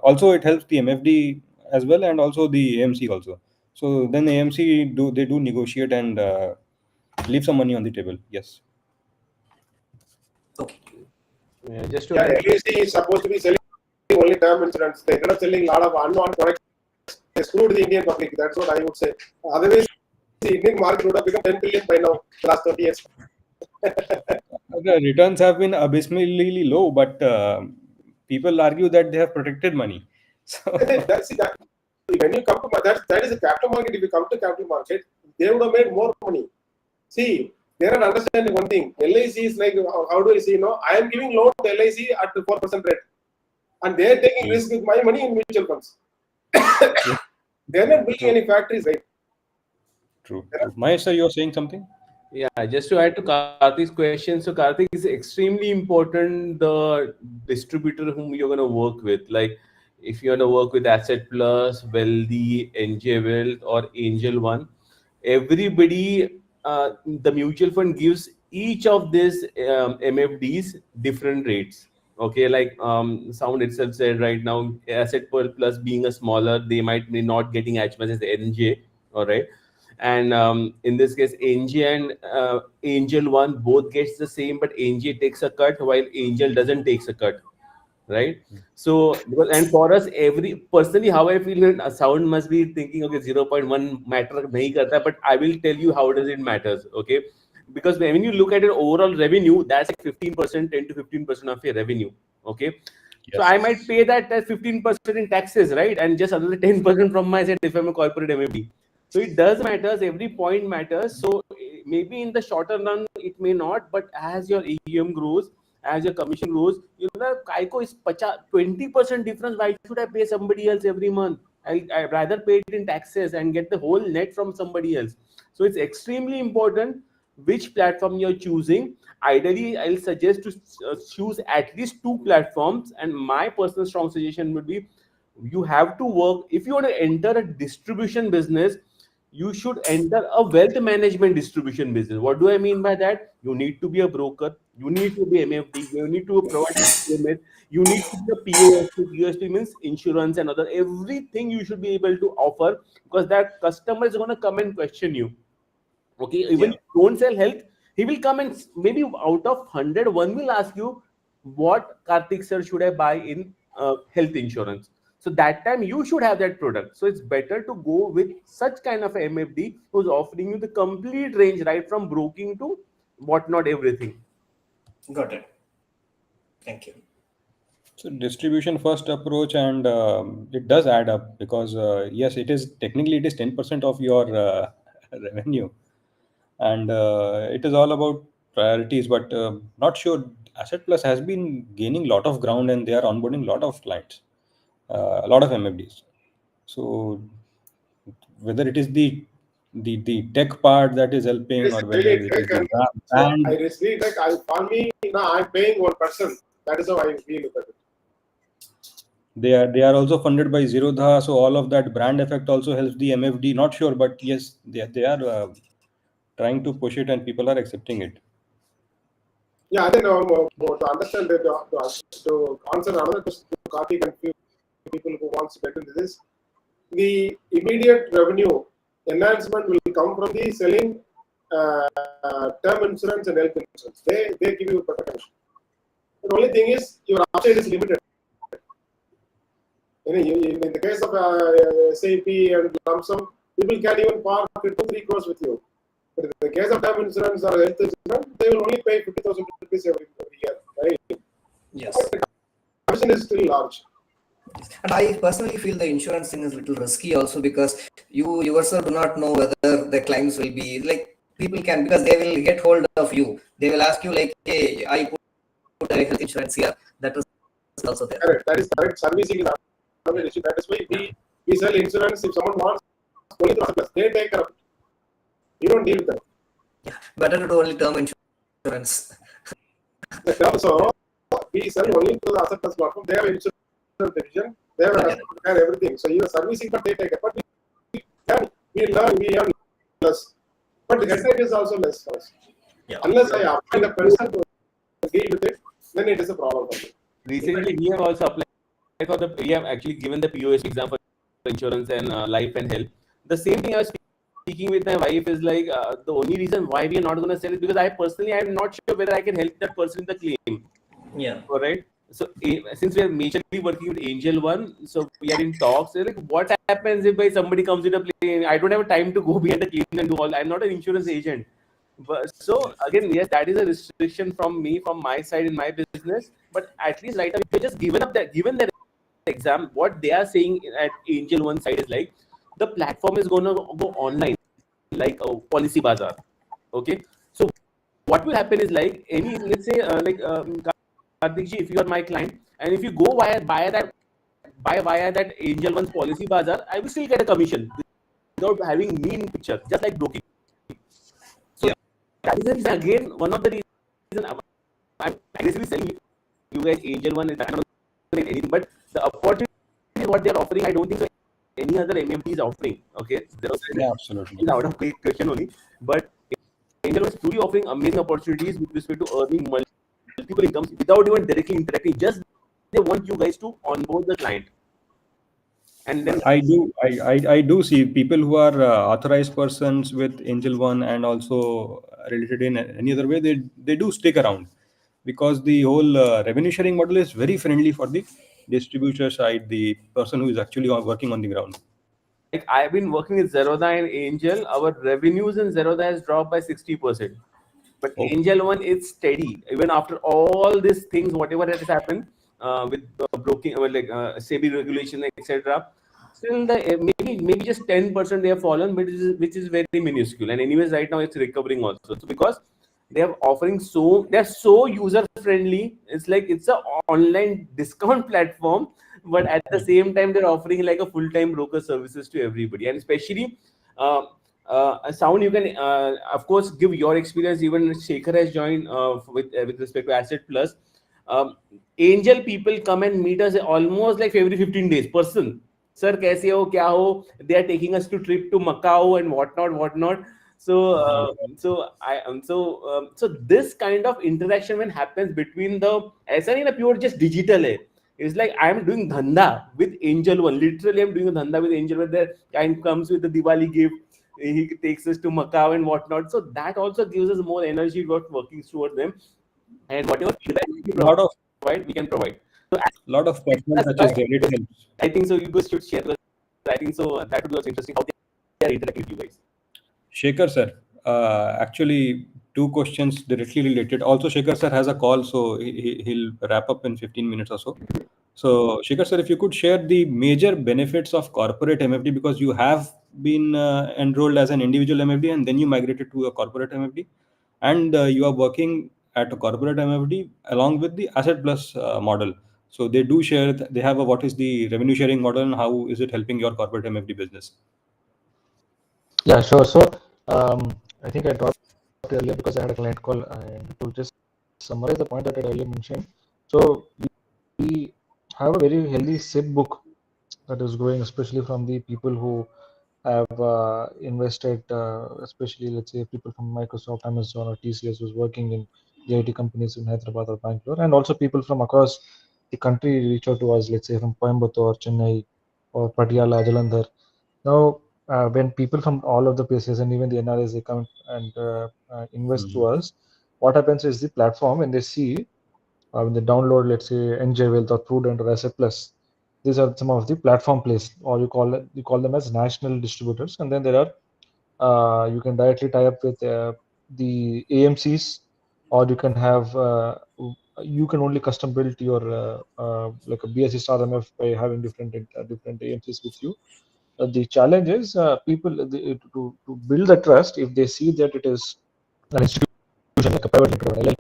also it helps the MFD as well, and also the AMC also. So then AMC do negotiate and leave some money on the table. Yes. Okay. Yeah, just to LIC is supposed to be selling only term insurance. They ended up selling a lot of unwanted products. They screwed the Indian public. That's what I would say. Otherwise, the Indian market would have become 10 billion by now, the last 30 years. The returns have been abysmally low, but people argue that they have protected money. So When you come to that is a capital market. If you come to capital market, they would have made more money. See, they are understanding one thing. LIC is like, how do I say? I am giving loan to LIC at the 4% rate, and they are taking risk with my money in mutual funds. They are not building any factories, right? True. Mahesh sir, you are saying something? Yeah, just to add to Karthik's question, so Karthik is extremely important, the distributor whom you're going to work with. Like if you're going to work with Asset Plus, Wealthy, NJ Wealth, or Angel One, everybody, the mutual fund gives each of these MFDs different rates. Okay, like Sound itself said right now, Asset Plus being a smaller, they might be not getting as much as NJ, all right? And in this case, NJ and Angel One both gets the same, but NJ takes a cut while Angel doesn't takes a cut, right? So, and for us, personally, how I feel, Sound must be thinking, okay, 0.1 matter nahi karta, but I will tell you how does it matters, okay? Because when you look at your overall revenue, that's like 15%, 10 to 15% of your revenue, okay? Yes. So I might pay that as 15% in taxes, right? And just another 10% from my side if I'm a corporate MFD. So it does matters, every point matters. So maybe in the shorter run, it may not, but as your AUM grows, as your commission grows, Kaiko is 20% difference. Why should I pay somebody else every month? I'd rather pay it in taxes and get the whole net from somebody else. So it's extremely important which platform you're choosing. Ideally, I'll suggest to choose at least 2 platforms. And my personal strong suggestion would be, you have to work, if you want to enter a distribution business, you should enter a wealth management distribution business. What do I mean by that? You need to be a broker. You need to be MFD. You need to provide limit. You need to be a POSP. POSP means insurance and other everything you should be able to offer, because that customer is going to come and question you. Okay, even if you don't sell health, he will come and maybe out of 100, one will ask you, what Karthik sir should I buy in health insurance? So that time you should have that product. So it's better to go with such kind of a MFD who's offering you the complete range, right from broking to whatnot, everything. Got it. Thank you. So distribution first approach, and it does add up because yes, it is technically it is 10% of your revenue, and it is all about priorities. But not sure. Asset Plus has been gaining a lot of ground, and they are onboarding a lot of clients, a lot of MFDs. So whether it is the tech part that is helping, or whether Really it is tech, the and so I brand, receive like for me, I'm paying 1%. That is how I feel with it. they are also funded by Zerodha, so all of that brand effect also helps the MFD. Not sure, but yes, they are trying to push it, and people are accepting it. Yeah, I think to understand that, to answer another question to Karthik and few people who wants to get into this, the immediate revenue enhancement will come from the selling term insurance and health insurance. They give you better commission. The only thing is your upside is limited. In the case of SAP and lump sum, people can even park 2-3 crores with you. But in the case of term insurance or health insurance, they will only pay 50,000 rupees every year, right? Yes. But the commission is still large. And I personally feel the insurance thing is a little risky also, because you yourself do not know whether the claims will be like, people can, because they will get hold of you. They will ask you like, hey, I put a health insurance here. That is also there. Correct. That is correct. Servicing is another issue. That is why we sell insurance. If someone wants only the surplus, they take care of it. You don't deal with them. Better to do only term insurance. So we sell only to the asset plus platform. They have insurance division. They have a customer care, everything. So you are servicing, but they take it. But we earn less. But the headache is also less for us. Yeah. Unless I appoint a person to deal with it, then it is a problem for me. Recently, we have also applied for the. We have actually given the POS exam for insurance and life and health. The same thing I was speaking with my wife is like, the only reason why we are not going to sell it, because I personally am not sure whether I can help that person in the claim. Yeah. All right. So since we are majorly working with Angel One, so we are in talks. Like, what happens if somebody comes in a plane? I don't have time to go behind the claim and do all. I'm not an insurance agent. But so again, yes, that is a restriction from me, from my side in my business. But at least right now, if you just given that exam, what they are saying at Angel One side is like, the platform is going to go online, like Policy Bazaar. Okay, so what will happen is like, let's say Karthik ji, if you are my client, and if you go via that Angel One's Policy Bazaar, I will still get a commission without having me in picture, just like broking. So that is the reason, again, one of the reasons I'm aggressively selling you guys Angel One. I'm not saying anything, but the opportunity what they are offering, I don't think so any other MFD is offering. Okay, Yeah, absolutely. It's out of question only, but Angel One is truly offering amazing opportunities with respect to earning multiple incomes without even directly interacting. Just they want you guys to onboard the client. And then I do see people who are authorized persons with Angel One, and also related in any other way. They do stick around, because the whole revenue sharing model is very friendly for the distributor side, the person who is actually working on the ground. like I've been working with Zerodha and Angel. Our revenues in Zerodha has dropped by 60%. But Oh. Angel One is steady. Even after all these things, whatever has happened with broking, SEBI regulation, etc., still maybe just 10% they have fallen, but which is very minuscule. And anyways, right now it's recovering also. So because they are offering they're so user friendly. It's like it's a online discount platform, but at the same time they're offering like a full-time broker services to everybody, and especially. Sound, you can of course give your experience. Even Shekhar has joined with respect to Asset Plus. Angel people come and meet us almost like every 15 days. Person, sir, kaise ho, kya ho? They are taking us to trip to Macau and whatnot. So this kind of interaction when happens between the ऐसा नहीं ना pure just digital है. It's like I'm doing dhanda with Angel One. Literally, I'm doing a dhanda with Angel One. The kind comes with the Diwali gift. He takes us to Macau and whatnot. So that also gives us more energy about working towards them. And whatever feedback we A lot of provide, we can provide. So lot of personal touches there. It helps. I think so. You guys should share. I think so. That would be also interesting how they are interacting with you guys. Shekhar sir, actually, two questions directly related. Also, Shekhar sir has a call, so he'll wrap up in 15 minutes or so. So, Shekhar sir, if you could share the major benefits of corporate MFD, because you have been enrolled as an individual MFD and then you migrated to a corporate MFD, and you are working at a corporate MFD along with the Asset Plus model. So they do share. They have a what is the revenue sharing model and how is it helping your corporate MFD business? Yeah, sure. So I think I dropped earlier because I had a client call, and to just summarize the point that I earlier mentioned. So we have a very healthy SIP book that is growing, especially from the people who have invested, especially let's say people from Microsoft, Amazon, or TCS who's working in the IT companies in Hyderabad or Bangalore, and also people from across the country reach out to us, let's say from Coimbatore, Chennai, or Patiala, Jalandhar. Now, when people from all of the places and even the NRIs they come and invest to us, what happens is the platform when they see when they download, let's say NJ Wealth or Prudent or Asset Plus, these are some of the platform plays, or you call them as national distributors, and then there are you can directly tie up with the AMCs, or you can have you can only custom build your like a BSC star MF by having different AMCs with you. The challenge is to build the trust. If they see that it is an institution like a private limited or LLP,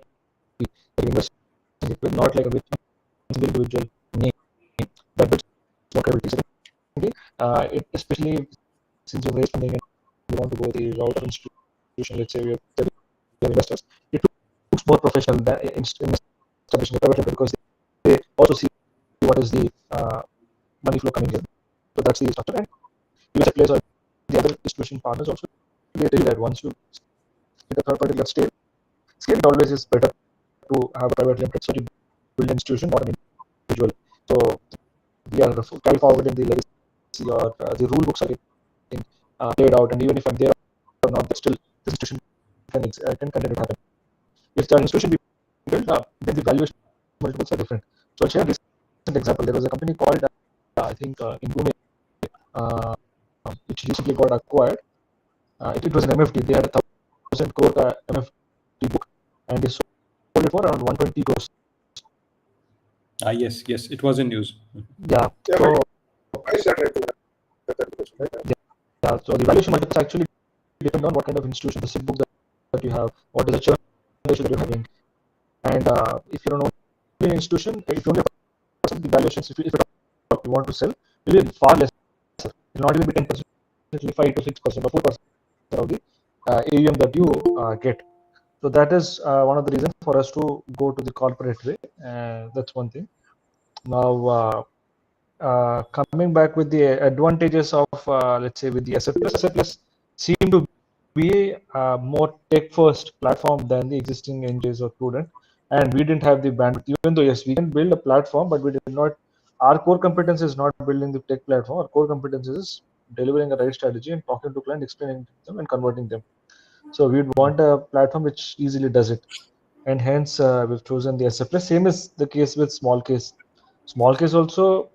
like invest in it with, not like a single individual name that builds more credibility. Secondly, especially since you've raised funding and you want to go the route of institution, let's say we have investors, it looks more professional than in establishing a private limited, because they also see what is the money flow coming in. So that's the structure. And USA players or the other distribution partners also, they tell that once you get a third party at scale, it always is better to have a private limited, so you build an institution, not an individual. So we are carry forwarding the legacy, or the rule books are getting played out, and even if I'm there or not, but still this institution can continue to happen. If the institution we build, then the valuation multiples are different. So I'll share this example. There was a company called I think in Pune, which recently got acquired. It was an MFD. They had a 1,000 crore MFD book, and they sold it for around 120 crores. Yes, it was in news. Yeah. Yeah, So, I started to right? yeah, so the valuation multiples actually depend on what kind of institution, the SIP book that you have, what is the churn ratio that you're having, and if you're an only institution, if you only have the valuations, if you want to sell, will be far less. It will not even be 10%, 5 to 6% or 4% of the AUM that you get. So that is one of the reasons for us to go to the corporate way. That's one thing. Now, coming back with the advantages of, let's say, with the Asset Plus seem to be a more tech-first platform than the existing NJs or Prudent, and we didn't have the bandwidth. Even though yes, we can build a platform, but we did not. Our core competence is not building the tech platform. Our core competence is delivering a right strategy and talking to clients, explaining to them, and converting them. So we'd want a platform which easily does it, and hence we've chosen the Asset Plus. Same is the case with small case. Small case also,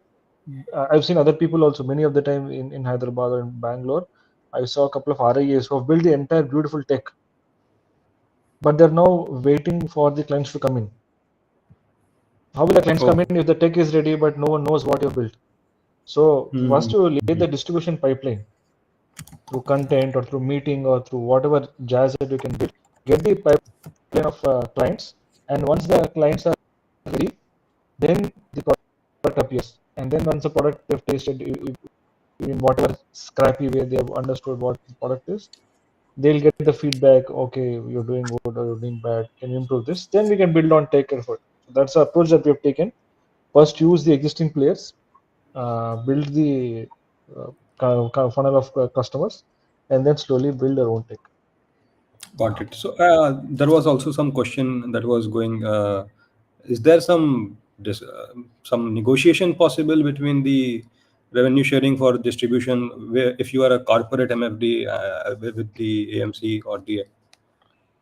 I've seen other people also many of the time in Hyderabad or in Bangalore. I saw a couple of RIAs who have built the entire beautiful tech, but they're now waiting for the clients to come in. How will the clients come in if the tech is ready, but no one knows what you've built? So first you lay the distribution pipeline through content or through meeting or through whatever jazz that you can build. Get the pipeline of clients, and once the clients are ready, then the product appears. And then once the product they've tasted, in whatever scrappy way they have understood what the product is, they'll get the feedback. Okay, you're doing good or you're doing bad. Can you improve this? Then we can build on tech effort. So that's the approach that we have taken. First, use the existing players, build the funnel of customers, and then slowly build our own tech. Got it. So there was also some question that was going. Is there some negotiation possible between the revenue sharing for distribution, where if you are a corporate MFD with the AMC or DA?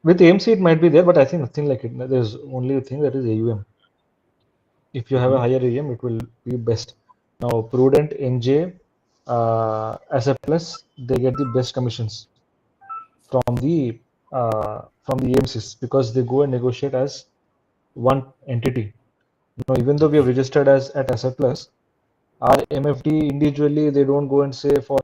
With AMC, it might be there, but I think nothing like it. There's only a thing that is AUM. If you have a higher AUM, it will be best. Now, Prudent, NJ, SF Plus, they get the best commissions from the AMCs because they go and negotiate as one entity. Now, even though we have registered as at Asset Plus, our MFD individually, they don't go and say for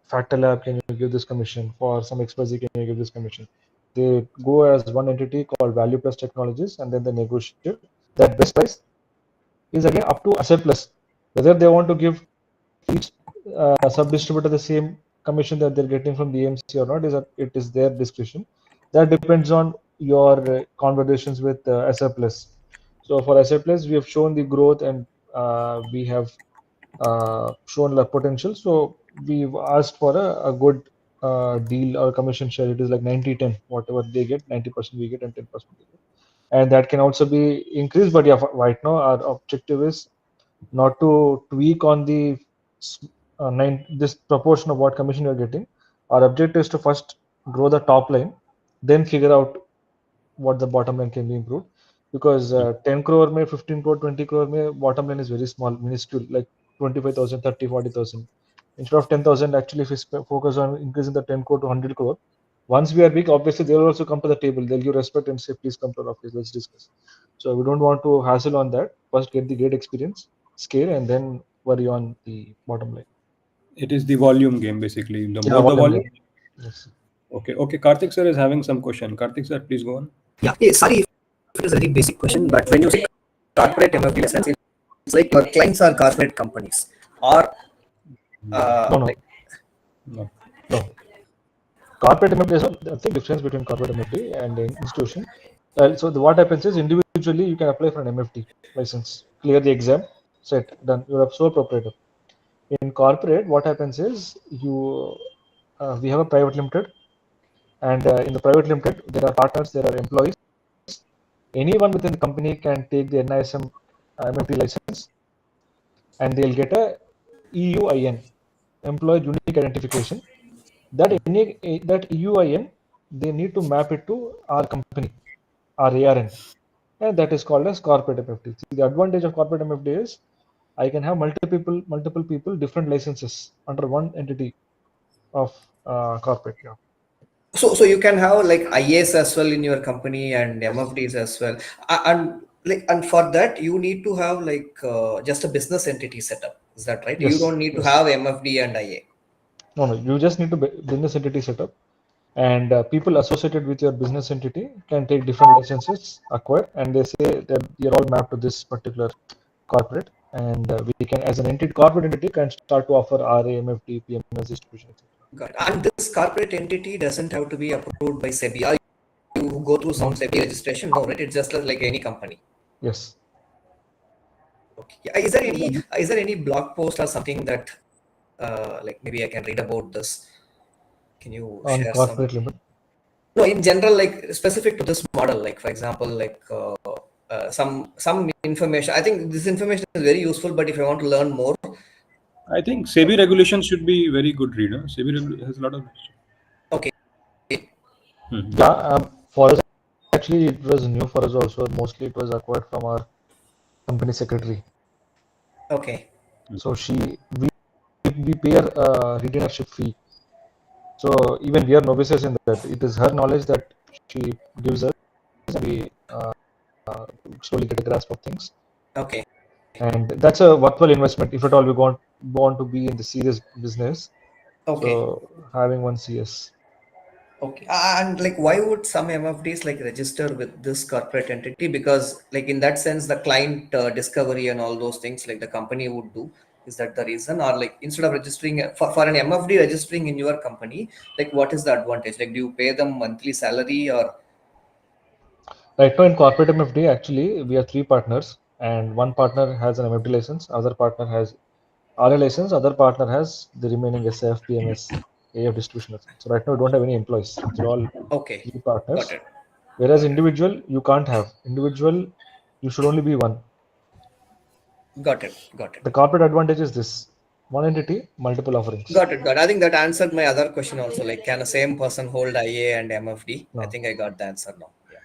Factor Lab, can you give this commission? For some XYZ, can you give this commission? They go as one entity called Value Plus Technologies, and then they negotiate. That best price is again up to Asset Plus. Whether they want to give each sub distributor the same commission that they're getting from the AMC or not, it is their discretion. That depends on your conversations with SF Plus. So for SF Plus, we have shown the growth and we have shown the potential. So we've asked for a good deal or commission share. It is like 90-10, whatever they get, 90% we get and 10% they get. And that can also be increased. But yeah, right now our objective is not to tweak on the this proportion of what commission you're getting. Our objective is to first grow the top line, then figure out what the bottom line can be improved. Because 10 crore, may 15 crore, 20 crore, may bottom line is very small, minuscule, like 25,000, 30, 40,000. Instead of 10,000, actually, if we focus on increasing the 10 crore to 100 crore, once we are big, obviously they'll also come to the table. They'll give respect and say, please come to our office, let's discuss. So we don't want to hassle on that. First, get the great experience, scale, and then worry on the bottom line. It is the volume game, basically. The Yeah, more the volume. Yes. Okay. Karthik sir is having some question. Karthik sir, please go on. Yeah, sorry if it is a very basic question, but when you say corporate MFD license, it's like your clients are corporate companies or No. Corporate MFD, is the difference between corporate MFD and an institution. So what happens is individually you can apply for an MFD license, clear the exam, set, done. You're a sole proprietor. In corporate, what happens is we have a private limited, and in the private limited there are partners, there are employees. Anyone within the company can take the NISM MFD license, and they'll get a EUIN, Employee Unique Identification. That EUIN, they need to map it to our company, our ARN, and that is called as corporate MFD. See, the advantage of corporate MFD is I can have multiple people, different licenses under one entity of corporate. Yeah. so you can have like IAs as well in your company and MFDs as well, and for that you need to have like just a business entity setup. Is that right? Yes, You don't need to yes. have MFD and IA. No, you just need to business entity setup, and people associated with your business entity can take different licenses acquired, and they say that you're all mapped to this particular corporate, and we can, as an entity, corporate entity, can start to offer RA, MFD, PMS, distribution, etc. Got it. And this corporate entity doesn't have to be approved by SEBI. Or you go through some SEBI registration. No, right? It's just like any company. Yes. Okay. Yeah. Is there any blog post or something that like maybe I can read about this? Can you On share corporate some? limit. No, in general, like specific to this model, like for example, like some information. I think this information is very useful, but if I want to learn more, I think SEBI regulations should be very good reader. SEBI has a lot of. okay. Yeah, for us, actually, it was new for us also. Mostly it was acquired from our company secretary. Okay. So we pay a retainership fee. So even we are novices in that. It is her knowledge that she gives us, and we slowly get a grasp of things. Okay. And that's a worthwhile investment if at all we want to be in the serious business. Okay. So having one CS. Okay. And like, why would some MFDs like register with this corporate entity? Because like in that sense, the client discovery and all those things like the company would do. Is that the reason? Or like instead of registering for an MFD registering in your company, like what is the advantage? Like do you pay them monthly salary or? Right now in corporate MFD, actually, we have 3 partners, and one partner has an MFD license, other partner has RA license, other partner has the remaining SAF, PMS. AF distribution. So right now we don't have any employees. They're all Okay, new partners. got it. Whereas individual, you can't have. Individual, you should only be one. Got it. Got it. The corporate advantage is this: one entity, multiple offerings. Got it. Got it. I think that answered my other question also. Like, can a same person hold IA and MFD? I No. think I got the answer now. Yeah.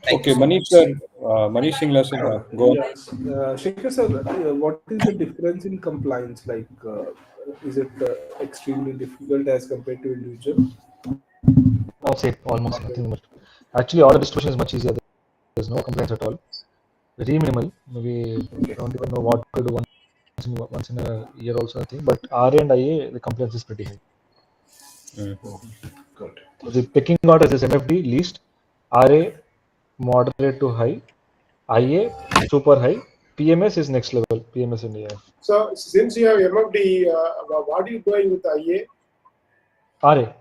Thank Okay, you so Manish much. sir, Manish Singla sir, go on. Yes. Shekhar sir, what is the difference in compliance? Like, is it extremely difficult as compared to individual? I'll say almost nothing much. Actually, order distribution is much easier. There's no complaints at all. Very minimal. Maybe don't even know what to do once in a year also. I think. But RA and IA, the complaints is pretty high. Got it. So the pecking order is MFD least, RA moderate to high, IA super high, PMS is next level. PMS and AF. So since you have MFD, what are you doing with IA? RA.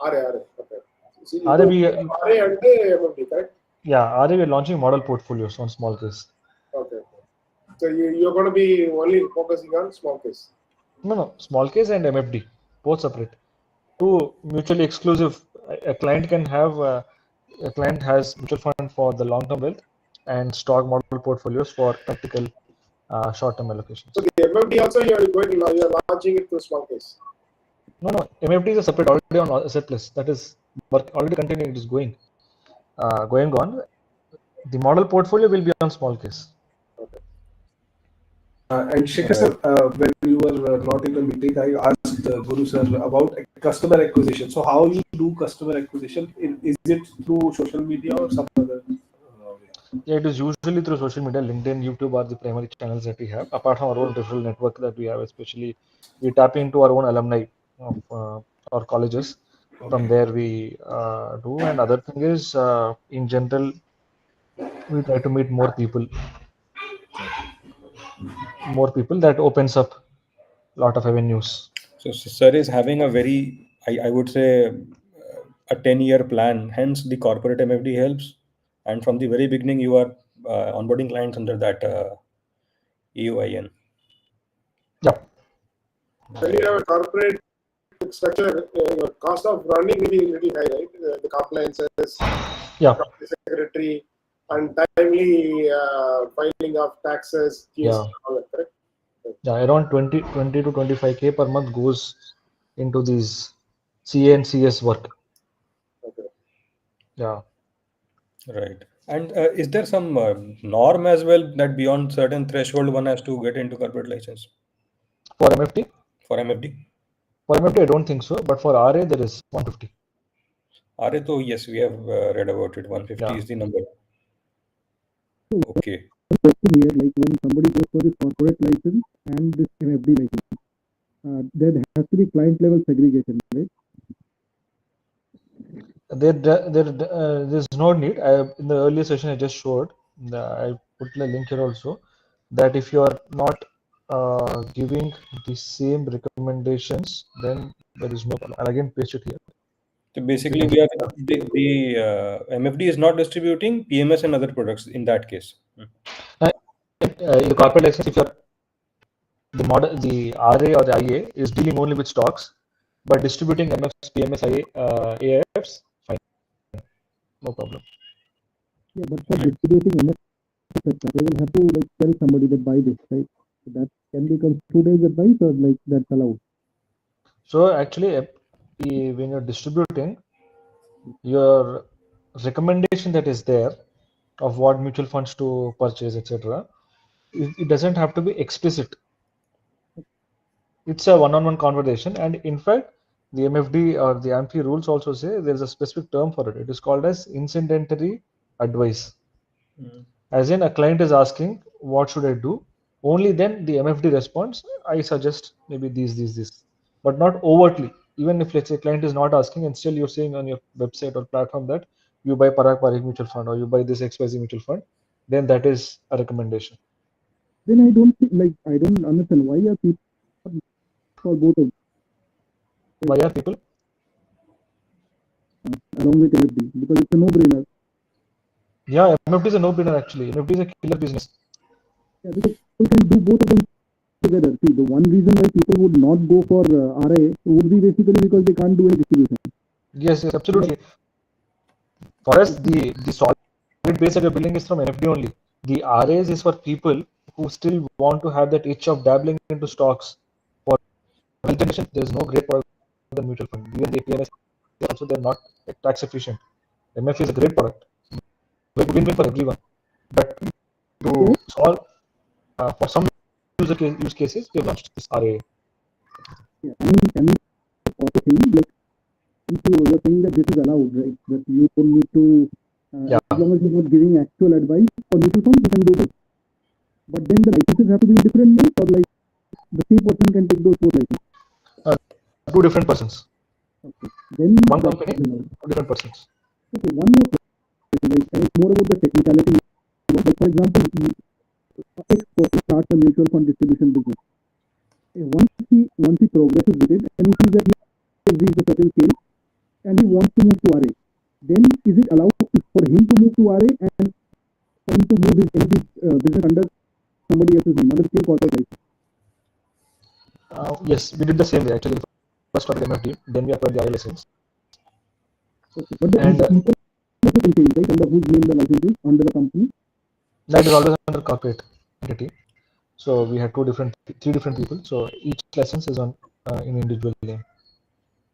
RA. Okay. So you RA do we, RA and MFD, correct? yeah, RA we're launching model portfolios on small case. Okay. So you're going to be only focusing on small case. No, small case and MFD, both separate. Two mutually exclusive. A client can have a client has mutual fund for the long-term wealth and stock model portfolios for tactical short-term allocations. So the MFD also you're launching it to small case. No, MFD is a separate already on asset list. That is work already continuing. It is going on. The model portfolio will be on small case. And Shekhar sir, when you were not in the meeting, I asked Guru sir about customer acquisition. So how you do customer acquisition? Is it through social media or some other way? Yeah, it is usually through social media. LinkedIn, YouTube are the primary channels that we have. Apart from our own referral network that we have, especially we tap into our own alumni of our colleges. From there we do. And other thing is, in general, we try to meet more people. That opens up a lot of avenues. So sir is having a very, I would say, a 10-year plan. Hence, the corporate MFD helps. And from the very beginning, you are onboarding clients under that EUIN. Yeah. When you have a corporate structure, your cost of running will be little high, right? The compliances, Yeah. company secretary, and timely filing of taxes, GST, Yeah. all that, correct? Yeah, around 20 to 25K per month goes into these CA and CS work. Okay. Yeah. Right. And is there some norm as well that beyond certain threshold one has to get into corporate license For MFT? for MFD? For MFT, I don't think so. But for RA, there is 150. RA, though, yes, we have read about it. 150 Yeah. is the number. Okay. Question here, like when somebody goes for this corporate license and this MFD license, there has to be client level segregation, right? There's no need. In the earlier session I just showed, I put a link here also, that if you are not giving the same recommendations, then there is no problem. I'll again paste it here. So basically, we are the MFD is not distributing PMS and other products in that case. In the corporate license, if you're the RA or the IA is dealing only with stocks, but distributing MFs, PMS, AIFs, fine, no problem. Yeah, but for distributing MF, they will have to like tell somebody that buy this, right? So that can be considered as advice or like that's allowed. So actually, when you're distributing, your recommendation that is there of what mutual funds to purchase, etc., it doesn't have to be explicit. It's a one-on-one conversation, and in fact, the MFD or the AMFI rules also say there's a specific term for it. It is called as incidentary advice. As in, a client is asking, what should I do? Only then the MFD responds, I suggest maybe these, but not overtly. Even if, let's say, client is not asking and still you're saying on your website or platform that you buy Parag Parikh mutual fund or you buy this XYZ mutual fund, then that is a recommendation. Then I don't understand why are people for both of Why are people? along with MFD, because it's a no-brainer. Yeah, MFD is a no-brainer actually. MFD is a killer business. Yeah, because people can do both of them together. See, the one reason why people would not go for RA would be basically because they can't do any distribution. Yes, absolutely. For us, the solid base that you're building is from MFD only. The RAs is for people who still want to have that itch of dabbling into stocks. For wealth generation, there's no great product than mutual fund. Even the PNS also, they're not tax efficient. MF is a great product. Win-win for everyone. But to solve for some use cases, we launched this RA. Yeah, I mean, can you also think like if you're saying that this is allowed, right? That you don't need to, as long as you're not giving actual advice for mutual funds, you can do it. But then the licenses have to be in different names, or like the same person can take those both licenses. Two different persons. Okay. Then one company, two different persons. Okay, one more question, like, and it's more about the technicality. Like, for example, X person starts a mutual fund distribution business. Once he progresses with it and he sees that he has reached a certain scale and he wants to move to RA, then is it allowed for him to move to RA and for him to move his business under somebody else's name, under the same corporate license? Yes, we did the same way actually. First started MFD, then we acquired the RA license. Okay, but the people can change, right? Under whose name the license is, under the company? That is always under corporate entity. So we had three different people. So each license is on in individual name.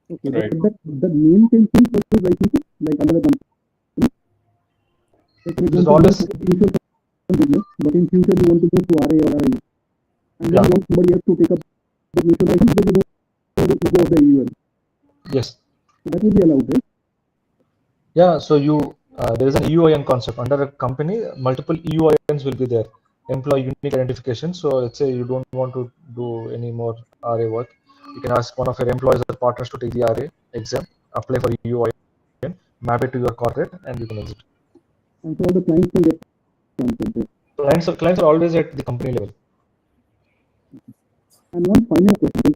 Okay, right. But the name can change for the licenses, like under the company. Like, for example, always mutual fund business, but in future you want to move to RA or RI, and then you want somebody else to take up the mutual license, but you don't want to go of the UL. Yes. So that would be allowed, right? Yeah. So you there is an EUIN concept under a company. Multiple EUINs will be there. Employee unique identification. So let's say you don't want to do any more RA work. You can ask one of your employees or partners to take the RA exam, apply for EUIN, map it to your corporate, and you can exit. And so all the clients can get transferred. Clients are always at the company level. And one final question.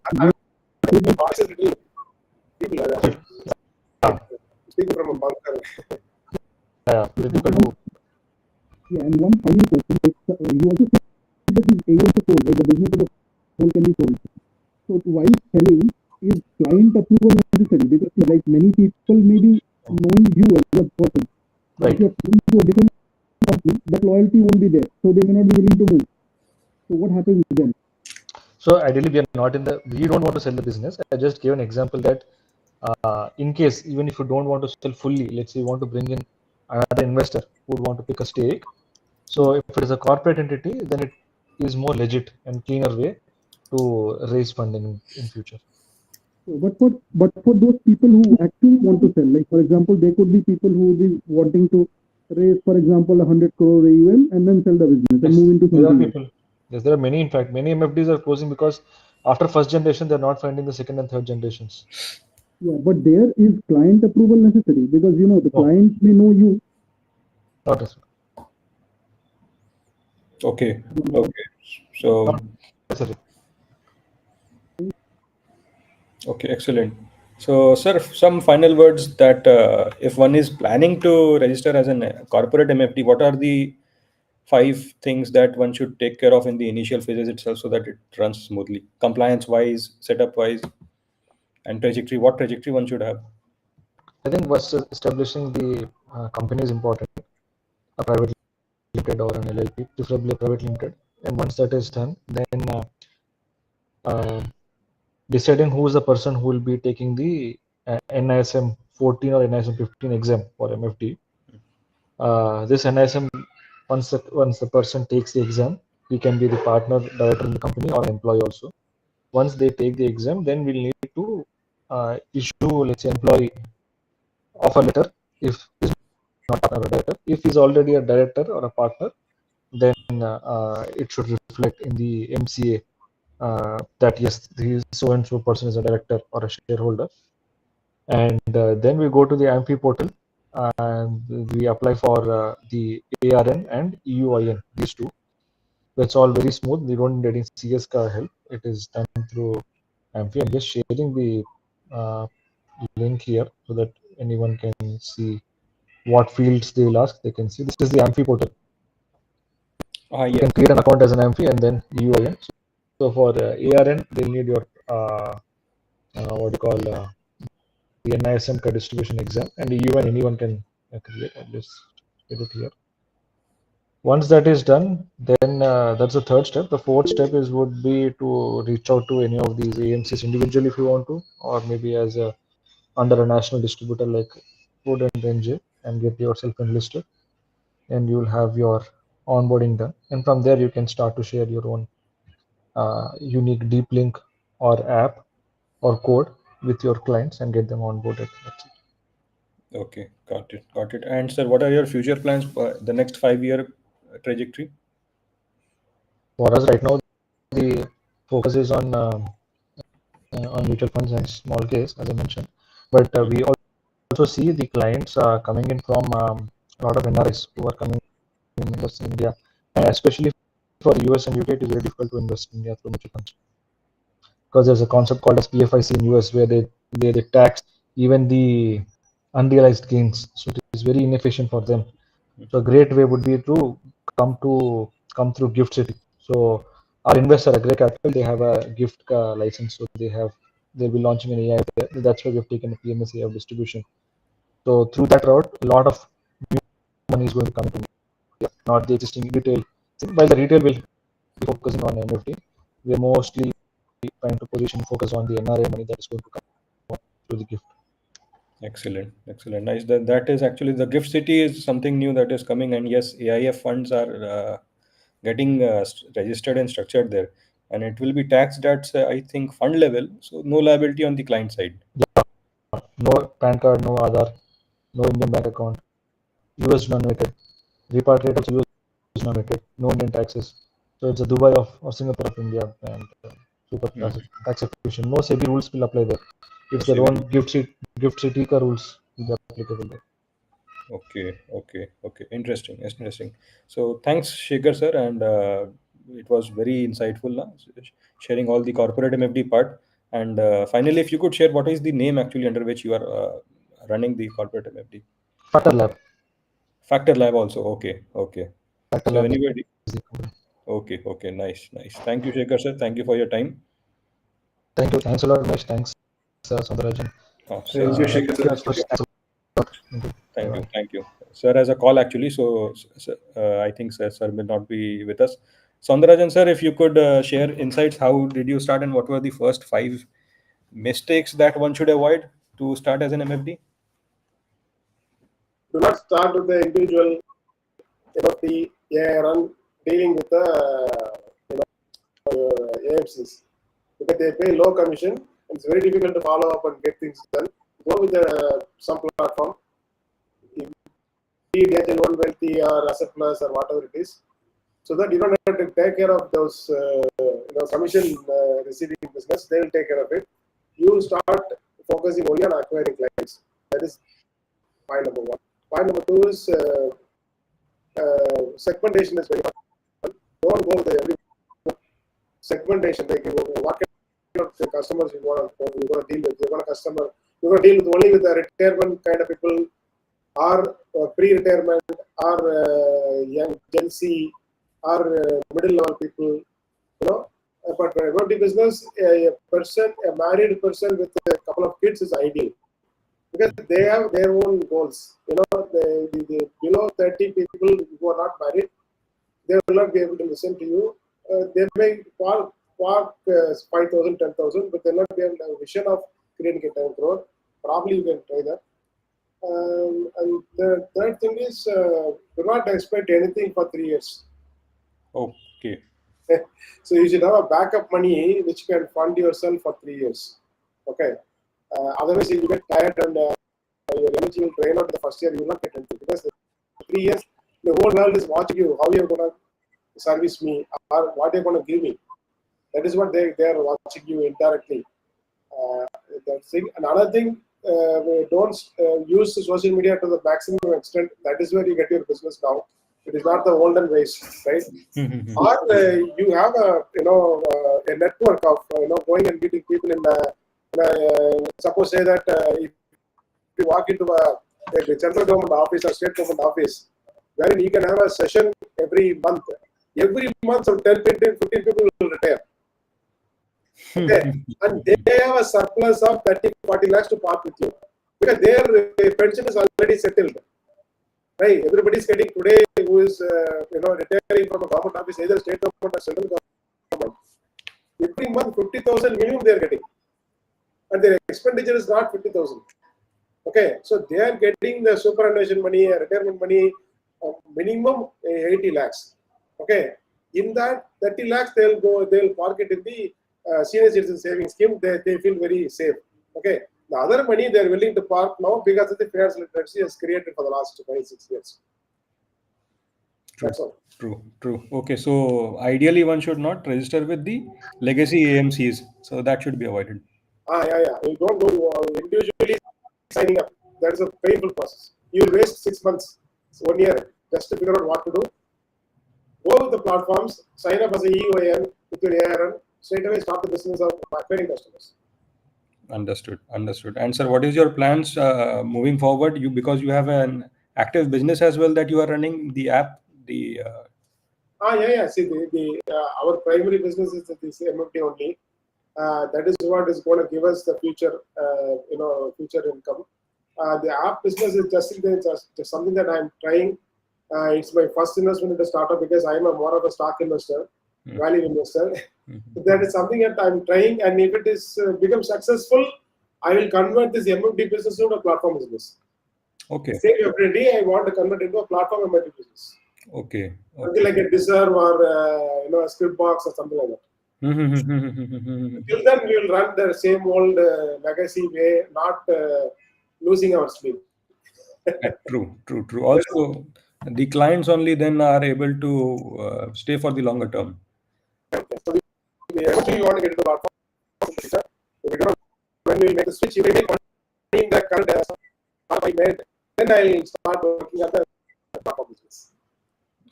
Speaking from a bunker. Yeah, and one final question. You also said that this area is sold, like the business of the whole can be sold. So while selling, is client approval necessary? Because like many people may be knowing you as a person. But if you're moving to a different company, that loyalty won't be there. So they may not be willing to move. So what happens then? So ideally, we don't want to sell the business. I just gave an example that in case, even if you don't want to sell fully, let's say you want to bring in another investor who would want to pick a stake. So if it is a corporate entity, then it is more legit and cleaner way to raise funding in future. But for those people who actually want to sell, like for example, there could be people who will be wanting to raise, for example, 100 crore AUM and then sell the business and move into something. Yes, there are many. In fact, many MFDs are closing because after first generation, they're not finding the second and third generations. Yeah, but there is client approval necessary because the client may know you. Not necessary. Okay. So. Okay, excellent. So, sir, some final words that if one is planning to register as a corporate MFD, what are the 5 things that one should take care of in the initial phases itself so that it runs smoothly, compliance-wise, setup-wise, and trajectory? What trajectory one should have? I think was establishing the company is important, a private limited or an LLP, preferably a private limited. And once that is done, then deciding who is the person who will be taking the NISM 14 or NISM 15 exam for MFD. This NISM, once the person takes the exam, he can be the partner director in the company or employee also. Once they take the exam, then we'll need to issue, let's say, employee offer letter if he's not partner or director. If he's already a director or a partner, then it should reflect in the MCA that yes, this so and so person is a director or a shareholder. And then we go to the AMFI portal and we apply for the ARN and EUIN, these two. That's all very smooth. We don't need any CS help. It is done through AMFI. I'm just sharing the link here so that anyone can see what fields they will ask. They can see this is the AMFI portal. You can create an account as an AMFI and then EUIN. So for ARN, they'll need your what you call the NISM distribution exam, and even anyone can create. I'll just get it here. Once that is done, then that's the third step. The fourth step is would be to reach out to any of these AMCs individually if you want to, or maybe as a under a national distributor like Food and NJ, and get yourself enlisted, and you'll have your onboarding done. And from there, you can start to share your own unique deep link or app or code with your clients and get them onboarded. That's it. Okay, got it. And sir, what are your future plans for the next 5-year trajectory? For us right now, the focus is on mutual funds and small case, as I mentioned. But we also see the clients coming in from a lot of NRIs who are coming in invest in India, and especially for US and UK, it is very difficult to invest in India through mutual funds because there's a concept called as PFIC in US where they tax even the unrealized gains, so it is very inefficient for them. So a great way would be to come through Gift City. So our investor, Agri Capital, they have a gift license, so they'll be launching an AI there. That's why we've taken a PMS of distribution. So through that route, a lot of new money is going to come into India, not the existing retail. While the retail will be focusing on MFD, we're mostly trying to position focus on the NRI money that is going to come through the gift. Excellent. Nice. That is actually the Gift City is something new that is coming, and yes, AIF funds are getting registered and structured there, and it will be taxed at I think fund level, so no liability on the client side. No PAN card, no Aadhaar, no Indian bank account, US denominated, repatriate also US denominated, no Indian taxes. So it's a Dubai of or Singapore of India, and super tax efficient. No SEBI rules will apply there. It's their own gift city ka rules will be applicable there. Okay. Interesting. So thanks, Shekhar sir, and it was very insightful, sharing all the corporate MFD part. And finally, if you could share what is the name actually under which you are running the corporate MFD? Factor Lab. Factor Lab also. Okay. Factor So Lab anybody? is the company. Okay. Nice. Thank you, Shekhar sir. Thank you for your time. Thank you. Thanks a lot, Mesh. Thanks, Soundarajan. Thank you, Shekhar sir. Thanks a lot. Bye-bye. Thank you. Sir has a call actually, so I think sir will not be with us. Soundarajan sir, if you could share insights, how did you start and what were the first 5 mistakes that one should avoid to start as an MFD? Do not start with the individual MFD ARN dealing with the AMCs because they pay low commission. It's very difficult to follow up and get things done. Go with some platform, be it HL1 Wealthy or Asset Plus or whatever it is, so that you don't have to take care of those commission receiving business. They will take care of it. You start focusing only on acquiring clients. That is point number 1. Point number 2 is segmentation is very important. Don't go with every segmentation. Like what kind of customers you want to deal with. You're going to deal with only with the retirement kind of people, or pre-retirement, or young Gen Z, or middle level people. But for MFD business, a married person with a couple of kids is ideal because they have their own goals. The below 30 people who are not married, they will not be able to listen to you. They may park 5,000, 10,000, but they'll not be able to have a vision of creating a 10 crore. Probably you can try that. And the third thing is, do not expect anything for 3 years. Okay. So you should have a backup money which can fund yourself for 3 years. Okay. Otherwise, you get tired and your energy will drain out in the first year. You will not get anything because the 3 years, the whole world is watching you. How you're going to service me or what you're going to give me. That is what they are watching you indirectly. That thing. Another thing, don't use social media to the maximum extent. That is where you get your business now. It is not the olden ways, right? Or you have a network of going and meeting people in suppose say that if you walk into a central government office or state government office, wherein you can have a session every month. Every month, some 10, 15 people will retire. Okay, and they have a surplus of 30-40 lakhs to park with you because their pension is already settled. Right, everybody is getting today who is retiring from a government office, either state government or central government. Every month 50,000 minimum they are getting, and their expenditure is not 50,000. Okay, so they are getting the superannuation money, retirement money, minimum 80 lakhs. Okay, in that 30 lakhs they'll park it in the senior citizen savings scheme. They feel very safe. Okay, the other money they are willing to park now because of the financial literacy has created for the last 26 years. That's all. True. Okay, so ideally one should not register with the legacy AMCs. So that should be avoided. Yeah. You don't go individually signing up. That is a painful process. You will waste 6 months, 1 year, just to figure out what to do. Go with the platforms, sign up as a EON with your ARN, straight away start the business of acquiring customers. Understood. And sir, what is your plans moving forward? Because you have an active business as well that you are running, the app, the. Yeah. See, our primary business is this MFD only. That is what is going to give us the future, future income. The app business is just something that I'm trying. It's my first investment in the startup because I'm more of a stock investor, value investor. That is something that I'm trying, and if it is becomes successful, I will convert this MFD business into a platform business. Okay. Same every day, I want to convert into a platform MFD business. Okay. Something like a Deserve or a Scriptbox or something like that. Till then, we will run the same old legacy way, not losing our sleep. True. Also, the clients only then are able to stay for the longer term. So we want to get into the platform. We don't know when we make the switch. If we make money in the current I made, then I'll start working at the platform business.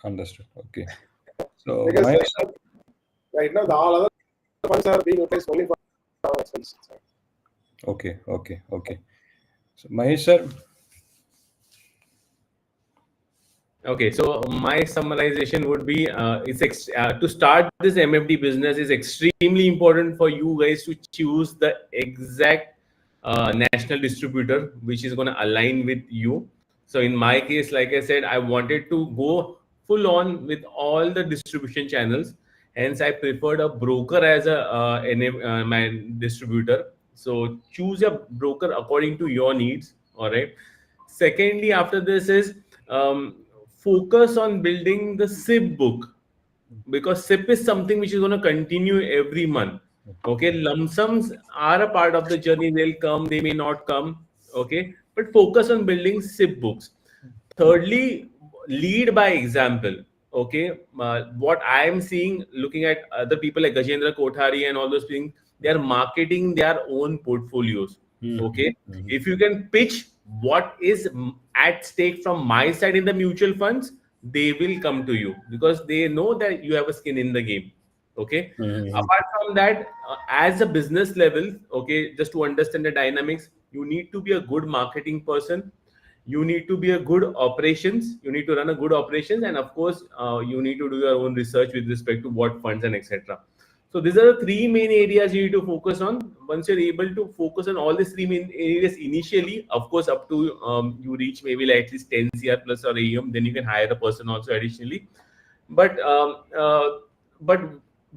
Understood. Okay. So Because right now, all other funds are being utilized only for our expenses. Okay. So Mahesh sir. Okay, so my summarization would be to start this MFD business is extremely important for you guys to choose the exact national distributor which is going to align with you. So in my case, like I said, I wanted to go full on with all the distribution channels. Hence, I preferred a broker as my distributor. So choose a broker according to your needs. All right. Secondly, after this is focus on building the SIP book, because SIP is something which is going to continue every month. Okay, lump sums are a part of the journey. They'll come, they may not come. Okay, but focus on building SIP books. Thirdly, lead by example. Okay, what I am seeing, looking at other people like Gajendra Kothari and all those things, they are marketing their own portfolios. Okay, if you can pitch what is at stake from my side in the mutual funds, they will come to you because they know that you have a skin in the game. Okay. Apart from that, as a business level, okay, just to understand the dynamics, you need to be a good marketing person. You need to be a good operations. You need to run a good operations, and of course, you need to do your own research with respect to what funds and etc. So these are the three main areas you need to focus on. Once you're able to focus on all these three main areas initially, of course, up to you reach maybe like at least 10 CR plus or AUM, then you can hire a person also additionally. But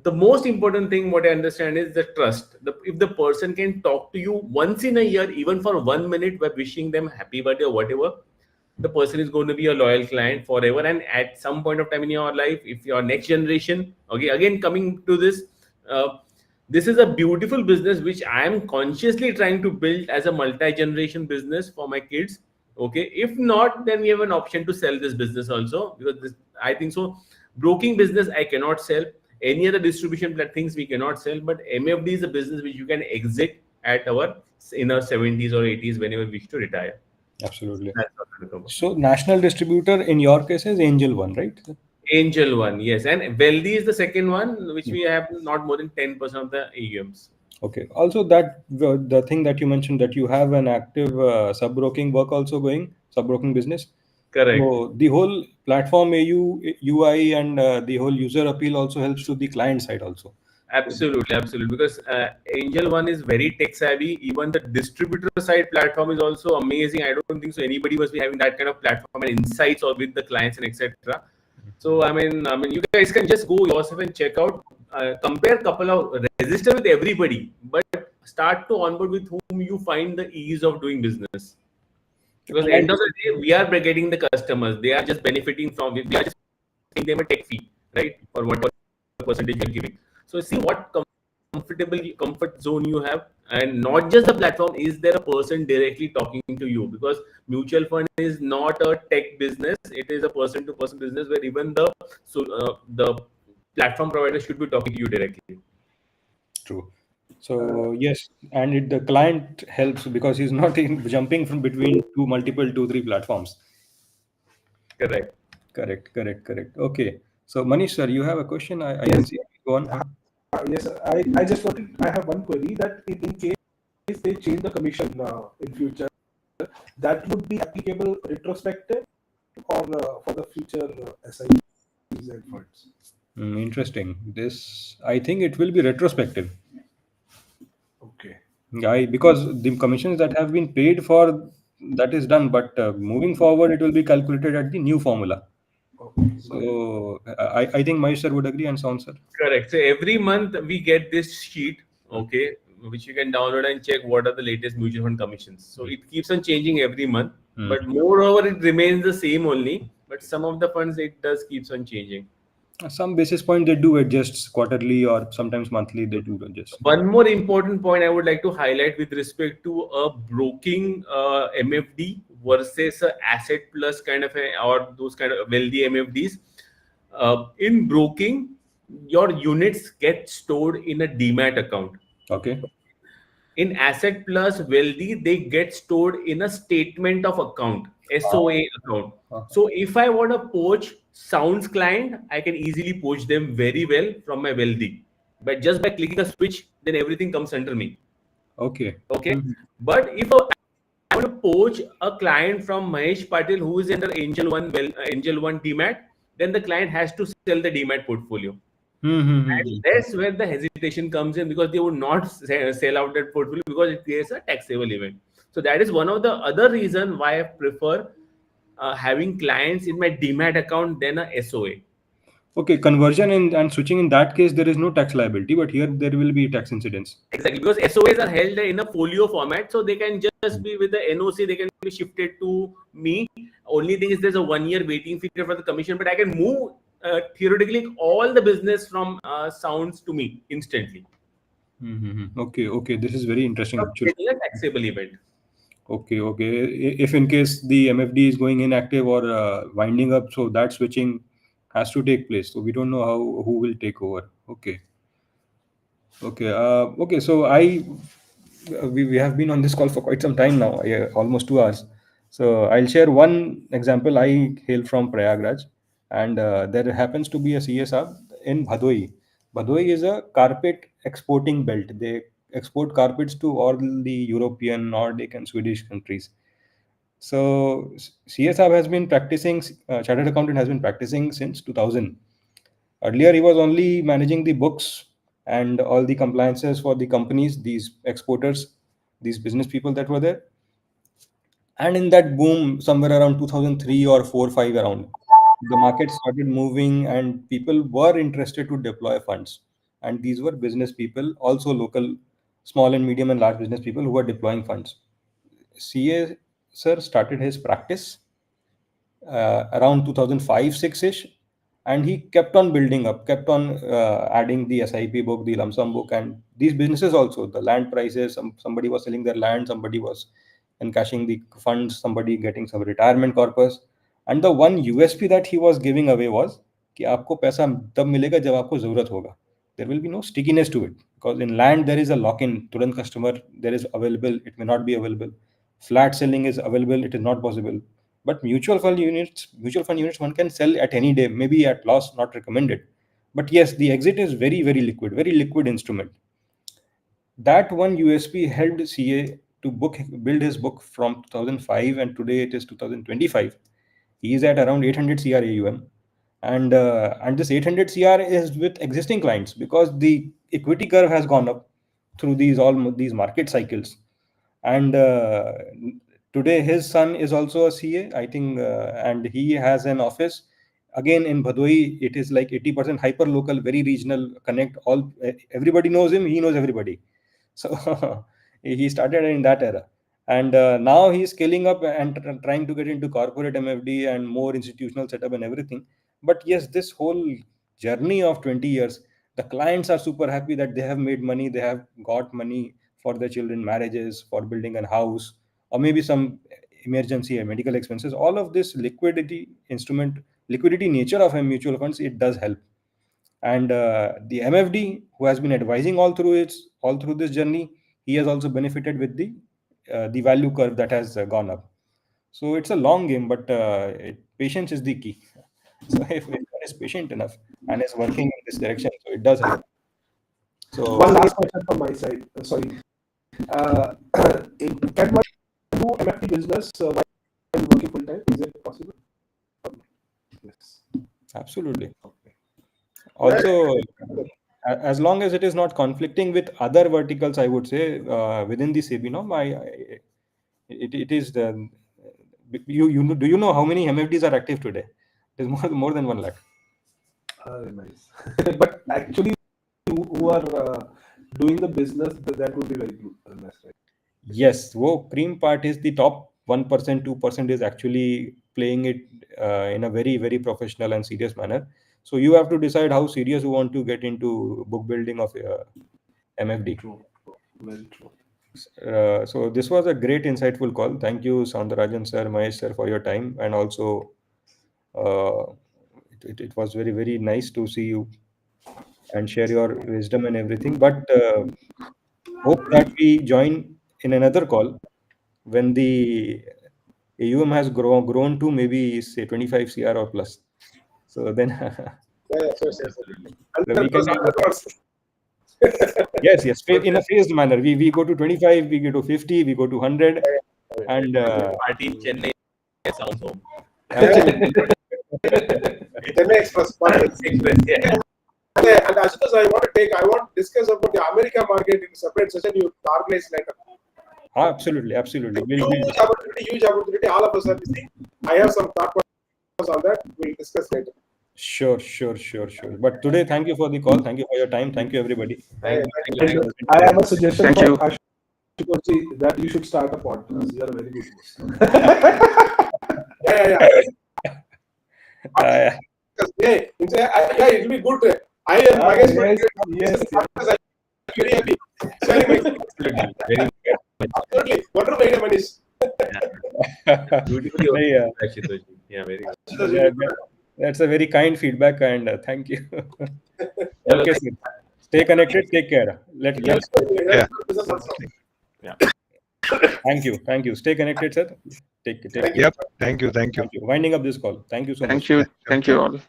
the most important thing, what I understand, is the trust. If the person can talk to you once in a year, even for 1 minute, by wishing them happy birthday or whatever, the person is going to be a loyal client forever. And at some point of time in your life, if your next generation, okay, again coming to this, this is a beautiful business which I am consciously trying to build as a multi-generation business for my kids. Okay, if not, then we have an option to sell this business also, because this, I think so. Broking business I cannot sell. Any other distribution things we cannot sell, but MFD is a business which you can exit at our 70s or 80s whenever we wish to retire. Absolutely. So national distributor in your case is Angel One, right? Angel One, yes, and Wealthy is the second one, which we have not more than 10% of the AUMs. Okay. Also, that the thing that you mentioned, that you have an active sub-broking work also going, sub-broking business. Correct. So the whole platform UI and the whole user appeal also helps to the client side also. Absolutely, absolutely. Because Angel One is very tech savvy. Even the distributor side platform is also amazing. I don't think so anybody must be having that kind of platform and insights or with the clients and etc. So I mean, you guys can just go yourself and check out, compare couple of register with everybody, but start to onboard with whom you find the ease of doing business. Because And end of the day, we are getting the customers. They are just benefiting from it. We are just paying them a tech fee, right? For whatever percentage you're giving. So see what comfortable comfort zone you have, and not just the platform. Is there a person directly talking to you? Because mutual fund is not a tech business. It is a person-to-person business where even the platform provider should be talking to you directly. true. So yes, and the client helps because he's not jumping from between two, three platforms. Correct. Correct. Okay. So Manish sir, you have a question? I can Yes. see. Go on. Yes, I just wanted, I have one query that in case they change the commission in future, that would be applicable retrospective or for the future SIPs and funds. Interesting. This, I think it will be retrospective. Okay. Because the commissions that have been paid for, that is done, but moving forward, it will be calculated at the new formula. Okay. Got it. So I think Mahesh sir would agree, and Sound sir. Correct. So every month we get this sheet, okay, which you can download and check what are the latest mutual fund commissions. So it keeps on changing every month, but moreover, it remains the same only. But some of the funds it does keeps on changing. Some basis point they do adjust quarterly or sometimes monthly. They do adjust. One more important point I would like to highlight with respect to a broking MFD versus a asset plus kind of or those kind of wealthy MFDs. In broking, your units get stored in a demat account. Okay. In asset plus wealthy, they get stored in a statement of account, SOA account. So if I want to poach Sounds client, I can easily poach them very well from my wealthy. But just by clicking a switch, then everything comes under me. Okay. Okay. But if I want to poach a client from Mahesh Patil who is under Angel One Demat, then the client has to sell the Demat portfolio. And that's where the hesitation comes in, because they would not sell out that portfolio because it creates a taxable event. So that is one of the other reason why I prefer having clients in my Demat account than a SOA. Okay. Conversion and switching, in that case, there is no tax liability, but here there will be tax incidence. Exactly, because SOAs are held in a folio format, so they can just be with the NOC, they can be shifted to me. Only thing is there's a 1 year waiting period for the commission, but I can move theoretically all the business from Sounds to me instantly. Okay. This is very interesting, Without actually. getting a taxable event. Okay. If in case the MFD is going inactive or winding up, so that switching has to take place. So we don't know who will take over. Okay. So we have been on this call for quite some time now, almost 2 hours. So I'll share one example. I hail from Prayagraj, and there happens to be a CSR in Bhadoi. Bhadoi is a carpet exporting belt. They export carpets to all the European, Nordic, and Swedish countries. So CSR has been practicing, chartered accountant has been practicing since 2000. Earlier, he was only managing the books and all the compliances for the companies, these exporters, these business people that were there. And in that boom, somewhere around 2003 or 4, 5 around, the market started moving and people were interested to deploy funds. And these were business people, also local, small and medium and large business people who were deploying funds. CA sir started his practice around 2005 6 ish, and he kept on building up, kept on adding the SIP book, the lump sum book, and these businesses also, the land prices. Somebody was selling their land, somebody was encashing the funds, somebody getting some retirement corpus. And the one USP that he was giving away was कि आपको पैसा तब मिलेगा जब आपको जरूरत होगा. There will be no stickiness to it, because in land there is a lock-in. Turant customer there is available, it may not be available. Flat selling is available, it is not possible. But mutual fund units, one can sell at any day, maybe at loss, not recommended. But yes, the exit is very liquid instrument. That one USP helped CA to build his book from 2005, and today it is 2025. He is at around 800 CR AUM. and this 800 CR is with existing clients because the equity curve has gone up through these market cycles. And today his son is also a CA, I think, and he has an office again in Bhadoi. It is like 80% hyper local, very regional, connect all, everybody knows him, he knows everybody. So he started in that era, and now he's scaling up and trying to get into corporate MFD and more institutional setup and everything. But yes, this whole journey of 20 years, the clients are super happy that they have made money, they have got money for their children marriages, for building a house, or maybe some emergency and medical expenses. All of this liquidity nature of a mutual funds, it does help. And the MFD who has been advising all through this journey, he has also benefited with the value curve that has gone up. So it's a long game, but patience is the key. So if one is patient enough and is working in this direction, so it does help. So One last question from my side. Sorry. Can one do MFD business while working full time? Is it possible? Yes. absolutely. Also, as long as it is not conflicting with other verticals, I would say within the SEBI norm, it is the do you know how many MFDs are active today? It is more than 1 lakh. Nice. But actually, who are doing the business, that would be very good. That's right. Yes, cream part is the top 1%, 2% is actually playing it in a very, very professional and serious manner. So you have to decide how serious you want to get into book building of MFD. True. Very true. So this was a great insightful call. Thank you, Soundarajan sir, Mahesh sir, for your time, and also it was very, very nice to see you and share your wisdom and everything. But hope that we join in another call when the AUM has grown to maybe say 25 CR or plus. So then Yes. we can 100%. yes, in a phased manner. We go to 25, we go to 50, we go to 100, and Party in Chennai sounds home. absolutely. Chennai Express. Express, yeah. And as soon as I want to discuss about the America market in a separate session. You organize later. Absolutely. We'll Huge opportunity. All of us are missing. I have some thought process on that. We'll discuss later. Sure. But today, thank you for the call. Thank you for your time. Thank you, everybody. Thank And you. I have a suggestion Thank for you. Ashutoshi that you should start a podcast. You are a very good host. Yeah. Hey, it will be good. I am Yes. very happy. Very absolutely. Wonderful idea, Manish. Beautifully Yeah. Ashitoshi. Yeah, very good. That's a very kind feedback, and thank you. Okay, sir. Stay connected. Take care. Let's. Yeah. Yeah. Thank you. Stay connected, sir. Take care. Yep. Thank you. Thank you. Winding up this call. Thank you so much. Thank you all.